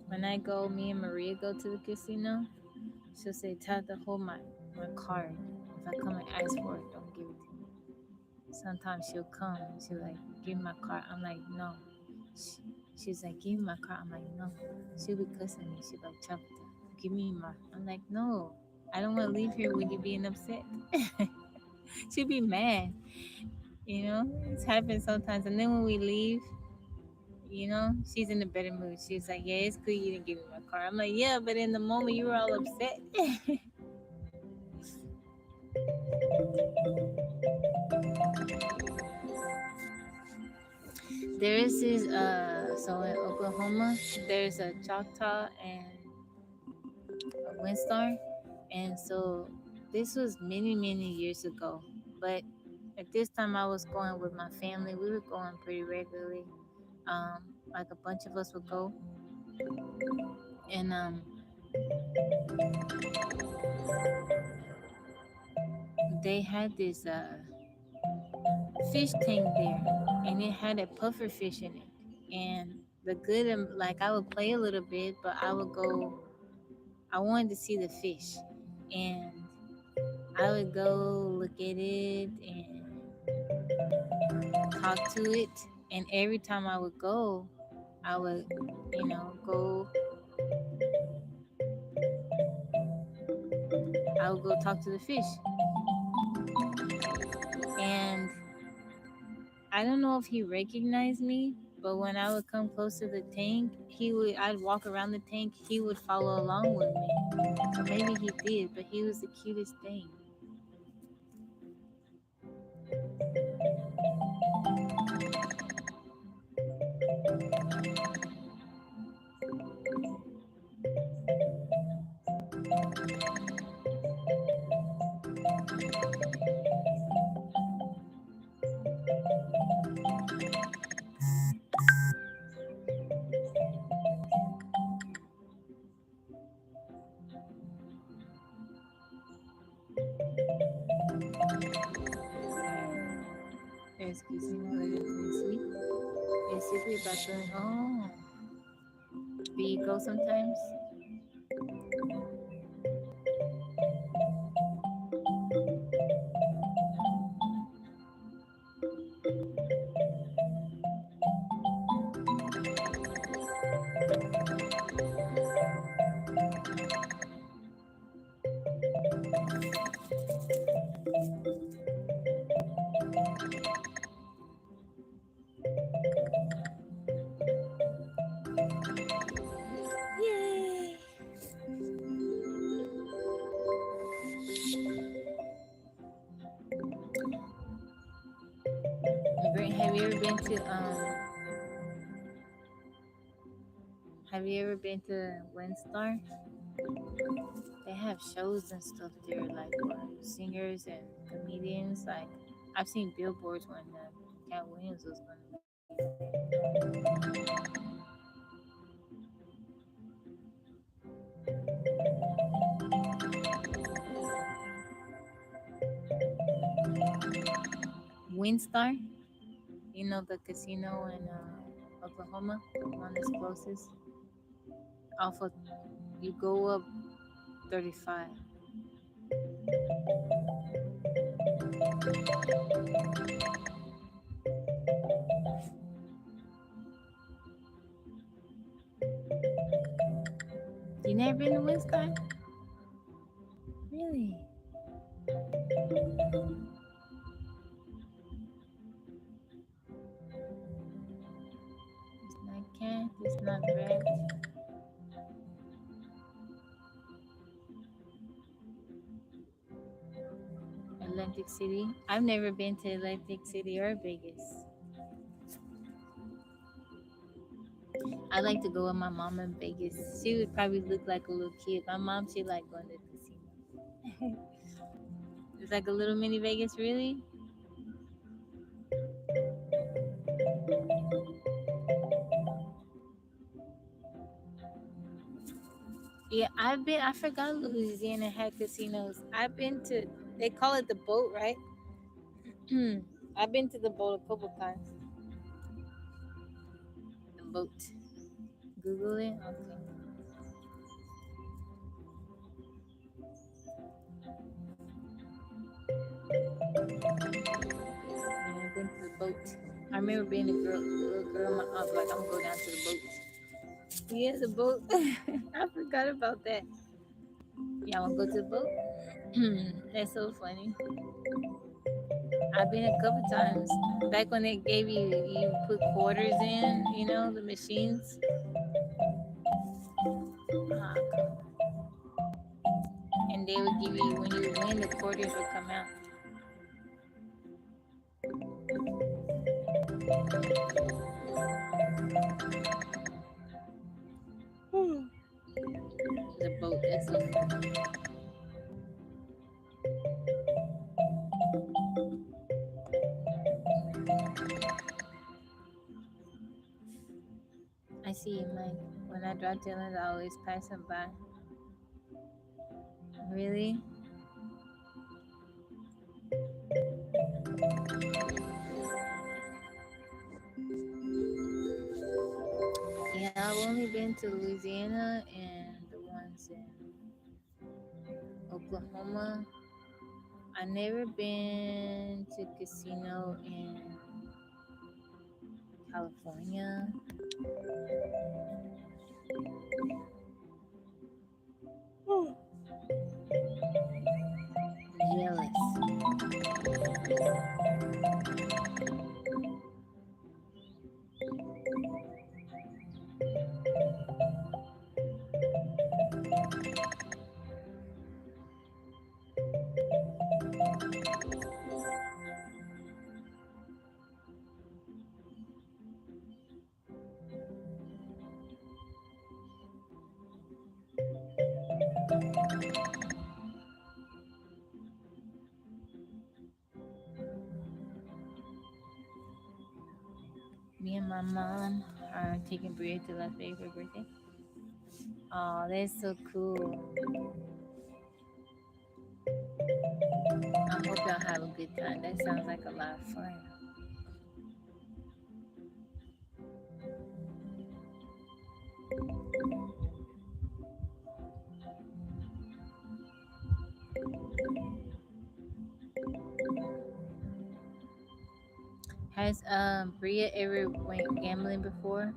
When I go, me and Maria go to the casino, she'll say, Tata, hold my card. If I come and ask for it, don't give it to me. Sometimes she'll come and she'll like, give me my card. I'm like, no. She's like, give me my card. I'm like, no. She'll be cussing me. She'll be like, Chapita, give me my. I'm like, no. I don't want to leave here with you being upset. She'll be mad. You know, it's happened sometimes. And then when we leave, you know, she's in a better mood. She's like, yeah, it's good you didn't give me my car. I'm like, yeah, but in the moment you were all upset. There is this, so in Oklahoma, there's a Choctaw and a Windstar. And so this was many, many years ago. But at this time, I was going with my family. We were going pretty regularly. Like a bunch of us would go. And they had this fish tank there, and it had a puffer fish in it. And the good, like I would play a little bit, but I would go. I wanted to see the fish, and I would go look at it and talk to it. And every time I would go, I would, you know, go. I would go talk to the fish, and I don't know if he recognized me, but when I would come close to the tank, I'd walk around the tank, he would follow along with me. Or maybe he did, but he was the cutest thing. Excuse me, sleep. Basically about the, oh, do you go sometimes? Have you ever been to Have you ever been to Windstar? They have shows and stuff there, like singers and comedians. Like I've seen billboards when Cat Williams was going to be there. Windstar, you know the casino in Oklahoma, the one that's closest. Off of you go up 35. You never been to Windstar? Really? It's not cat. It's not rat. Atlantic City. I've never been to Atlantic City or Vegas. I like to go with my mom in Vegas. She would probably look like a little kid. My mom, she like going to the casino. It's like a little mini Vegas, really. Yeah, I've been. I forgot Louisiana had casinos. I've been to. They call it the boat, right? I've been to the boat a couple times. The boat. Google it. Okay. Yeah, I've been to the boat. I remember being little girl. My aunt was like, "I'm gonna go down to the boat." Yeah, the boat. I forgot about that. Y'all wanna go to the boat? That's so funny. I've been a couple times. Back when they gave you put quarters in, the machines. And they would give you when you win, the quarters would come out. The boat. That's so funny. I see you, Mike. When I drive Dylan, I always pass him by. Really? Yeah, I've only been to Louisiana and the ones in Oklahoma. I never been to casino in California. Jealous. Me and my mom are taking Bria to Las Vegas for her birthday. Oh, that's so cool. I hope y'all have a good time. That sounds like a lot of fun. Has Bria ever went gambling before?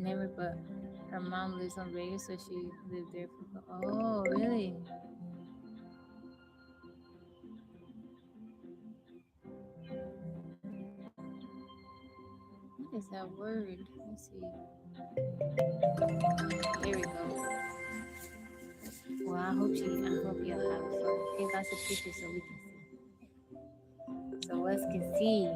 Never, but her mom lives on Vegas, so she lived there for. Oh, really? What is that word? Let's see. There we go. Well, I hope she. I hope y'all have fun. Take lots of pictures so we can see. So us can see.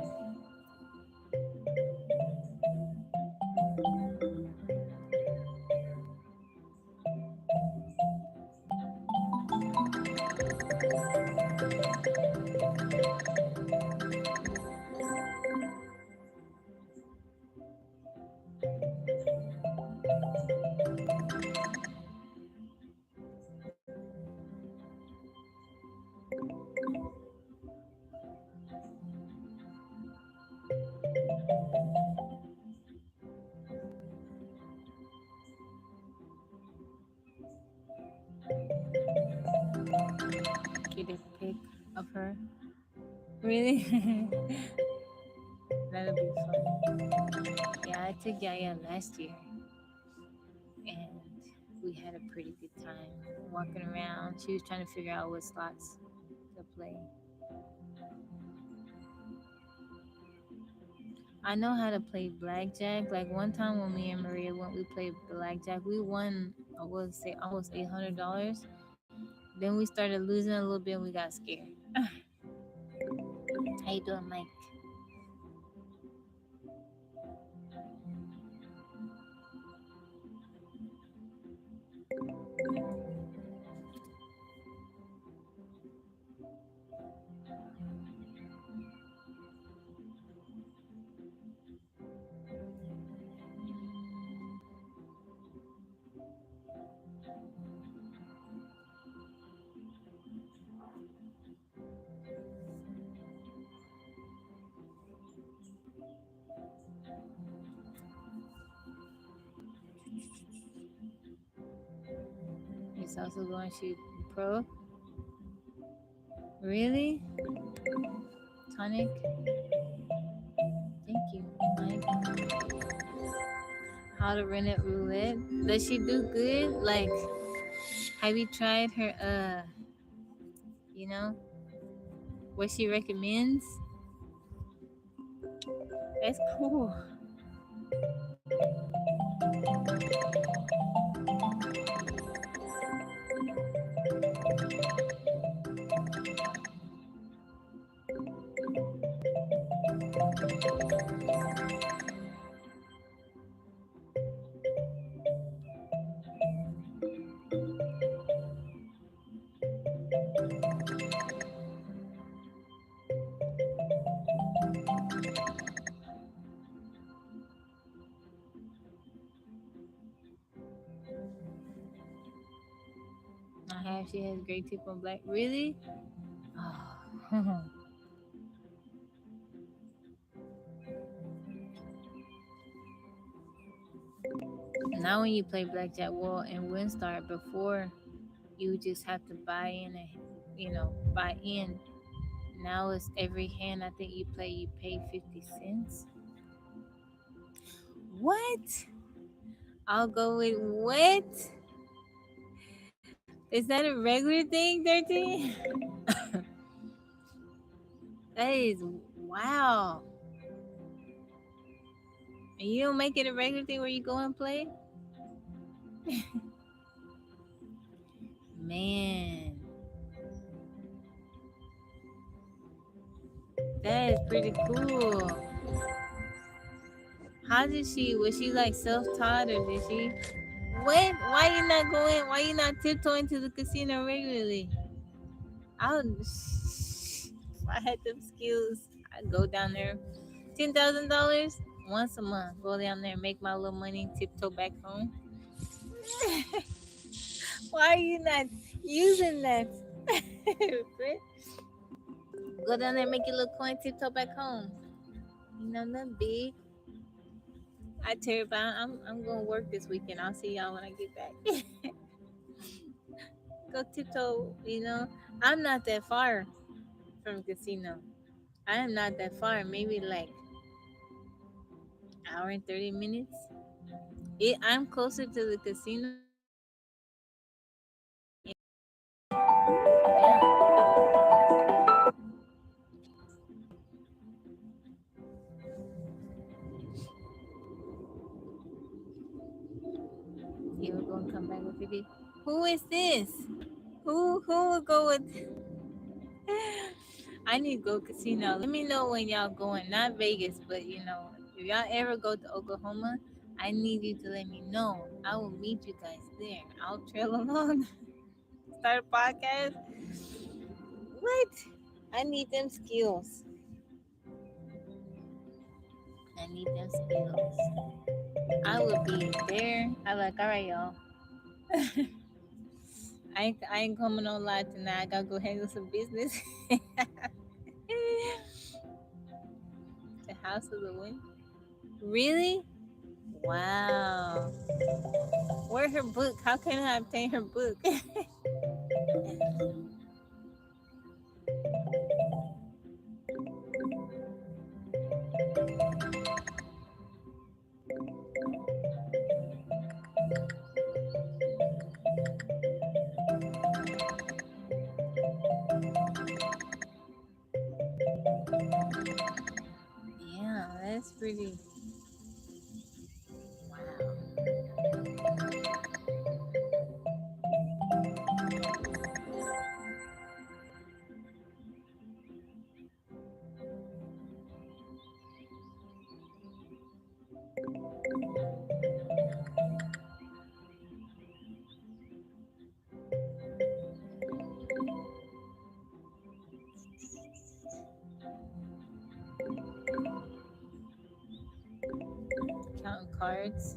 Get a pic of her. Really? That'll be fun. Yeah, I took Yaya last year, and we had a pretty good time walking around. She was trying to figure out what slots to play. I know how to play blackjack. Like one time when me and Maria went, we played blackjack. We won, I would say, almost $800. Then we started losing a little bit, and we got scared. How you doing, Mike? He's also going to shoot pro. Really? Tonic? Thank you, Mike. How to run it roulette? Does she do good? Like, have you tried her? You know what she recommends? That's cool. I have. She has great tip on black. Really? Oh. Now when you play blackjack, well, in WinStar, before you just have to buy in a, buy in. Now it's every hand I think you play, you pay 50 cents. What? I'll go with what? Is that a regular thing, 13? That is wow. And you don't make it a regular thing where you go and play? Man, that is pretty cool. How did she, was she like self-taught or did she? What? Why you not going, why you not tiptoeing to the casino regularly? I would, if I had them skills, I'd go down there. $10,000 once a month. Go down there, make my little money, tiptoe back home. Why are you not using that? Go down there, make your little coin, tiptoe back home. You know, nothing big. I tear about. I'm gonna work this weekend. I'll see y'all when I get back. Go tiptoe. I'm not that far from casino. I am not that far. Maybe like hour and 30 minutes. I'm closer to the casino. He will go and come back with 50. Who is this? Who will go with? I need to go casino. Let me know when y'all going. Not Vegas, but if y'all ever go to Oklahoma, I need you to let me know. I will meet you guys there. I'll trail along. Start a podcast. What? I need them skills. I need them skills. I will be there. I like, all right, y'all. I ain't coming on live tonight. I gotta go handle some business. The House of the Wind. Really? Wow. Where her book? How can I obtain her book? Yeah, that's pretty. Wow. Counting cards.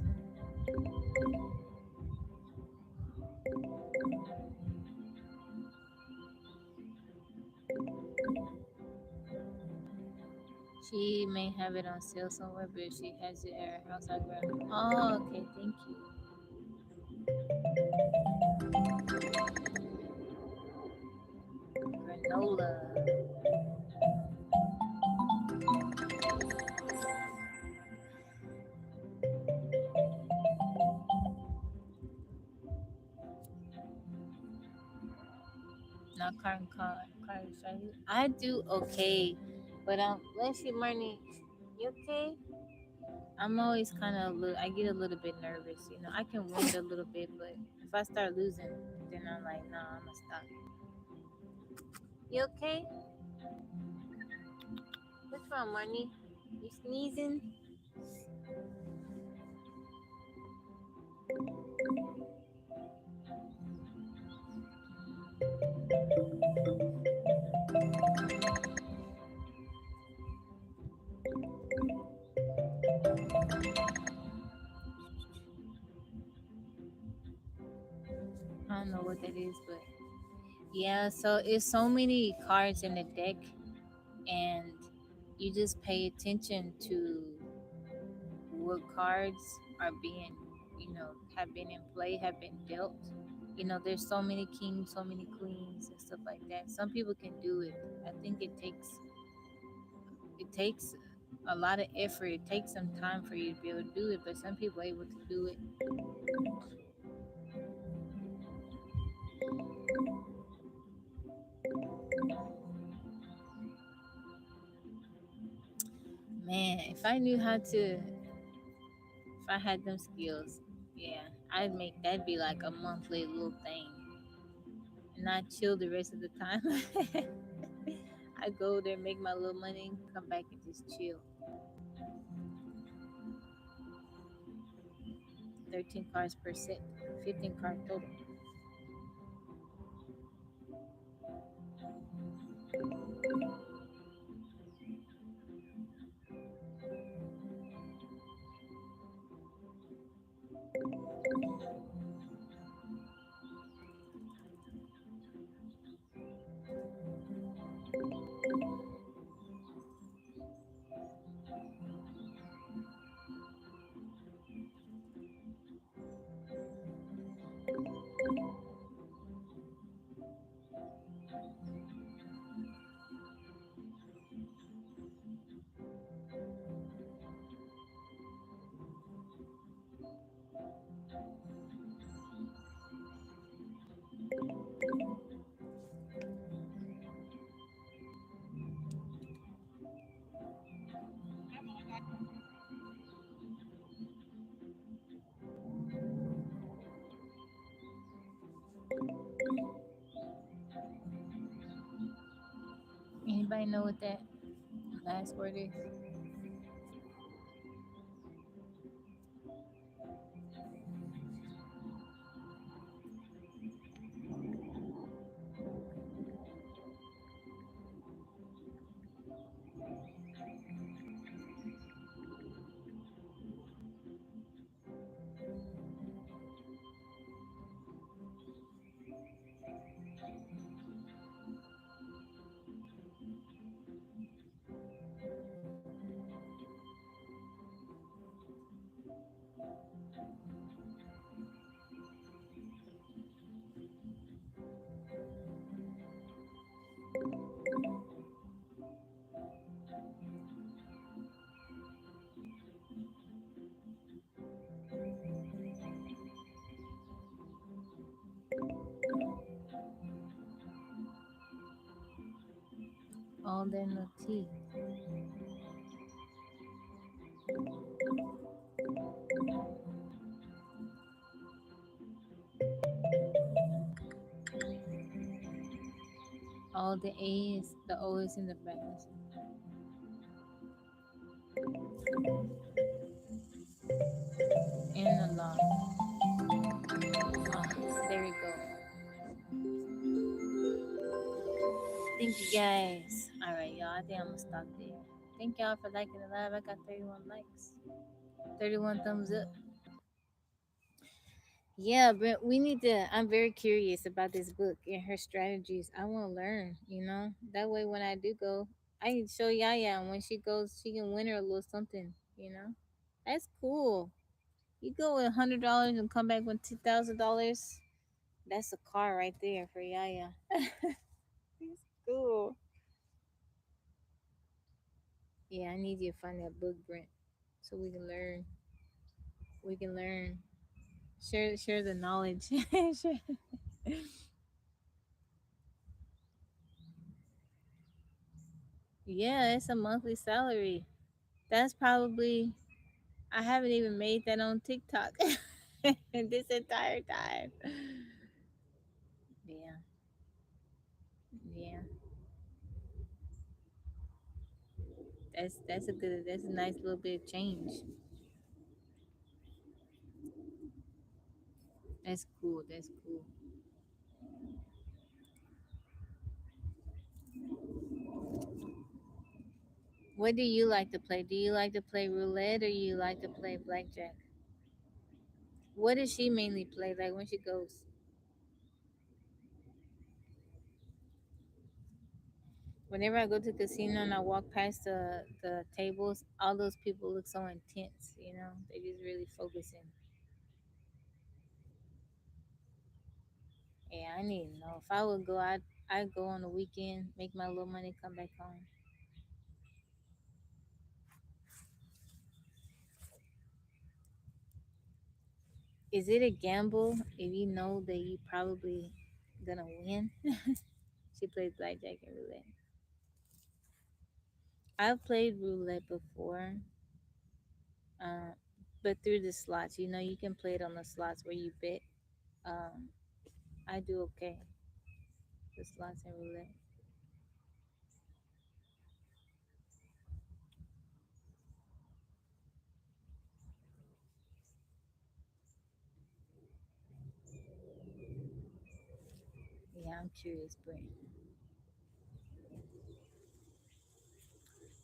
She may have it on sale somewhere, but if she has it at her house, I'll grab it. Oh, okay. Thank you. Granola. Not card. I do okay, but let's see, Marnie. You okay? I'm always kind of I get a little bit nervous. I can win a little bit, but if I start losing, then I'm like, nah, I'm gonna stop. You okay? What's wrong, Marnie? You sneezing? I don't know what that is, but yeah. So it's so many cards in the deck, and you just pay attention to what cards are being, have been in play, have been dealt. There's so many kings, so many queens, and stuff like that. Some people can do it. I think it takes a lot of effort. It takes some time for you to be able to do it, but some people are able to do it. Man, if I had them skills, yeah, that'd be like a monthly little thing, and I chill the rest of the time. I go there, make my little money, come back and just chill. 13 cards per set, 15 card total. Anybody know what that last word is? All there no T. All the A is the O is in the brackets. And a law. There we go. Thank you guys. All right, y'all. I think I'm gonna stop there. Thank y'all for liking the live. I got 31 likes, 31 thumbs up. Yeah, but we need to. I'm very curious about this book and her strategies. I want to learn. That way when I do go, I can show Yaya, and when she goes, she can win her a little something. That's cool. You go with $100 and come back with $2,000. That's a car right there for Yaya. It's cool. Yeah, I need you to find that book, Brent, so we can learn. We can learn. Share the knowledge. Share- Yeah, it's a monthly salary. That's probably I haven't even made that on TikTok this entire time. Yeah, yeah. That's a nice little bit of change. That's cool. That's cool. What do you like to play? Do you like to play roulette or you like to play blackjack? What does she mainly play? Like when she goes, whenever I go to the casino and I walk past the tables, all those people look so intense. They just really focusing. Yeah, I need to know. If I would go, I'd go on the weekend, make my little money, come back home. Is it a gamble if you know that you probably gonna win? She plays blackjack and roulette. I've played roulette before, uh, but through the slots. You can play it on the slots where you bet. Um, I do okay. The slots and roulette. Yeah, I'm curious, but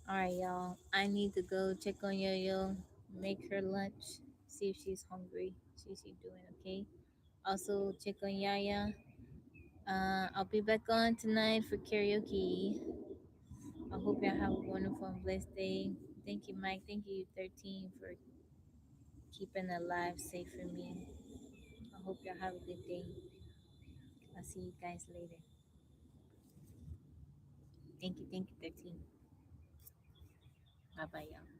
all right, y'all. I need to go check on Yo-Yo, make her lunch, see if she's hungry, see if she's doing okay. Also, check on Yaya. I'll be back on tonight for karaoke. I hope y'all have a wonderful and blessed day. Thank you, Mike. Thank you, 13, for keeping the live safe for me. I hope y'all have a good day. I'll see you guys later. Thank you, 13. Bye bye, y'all.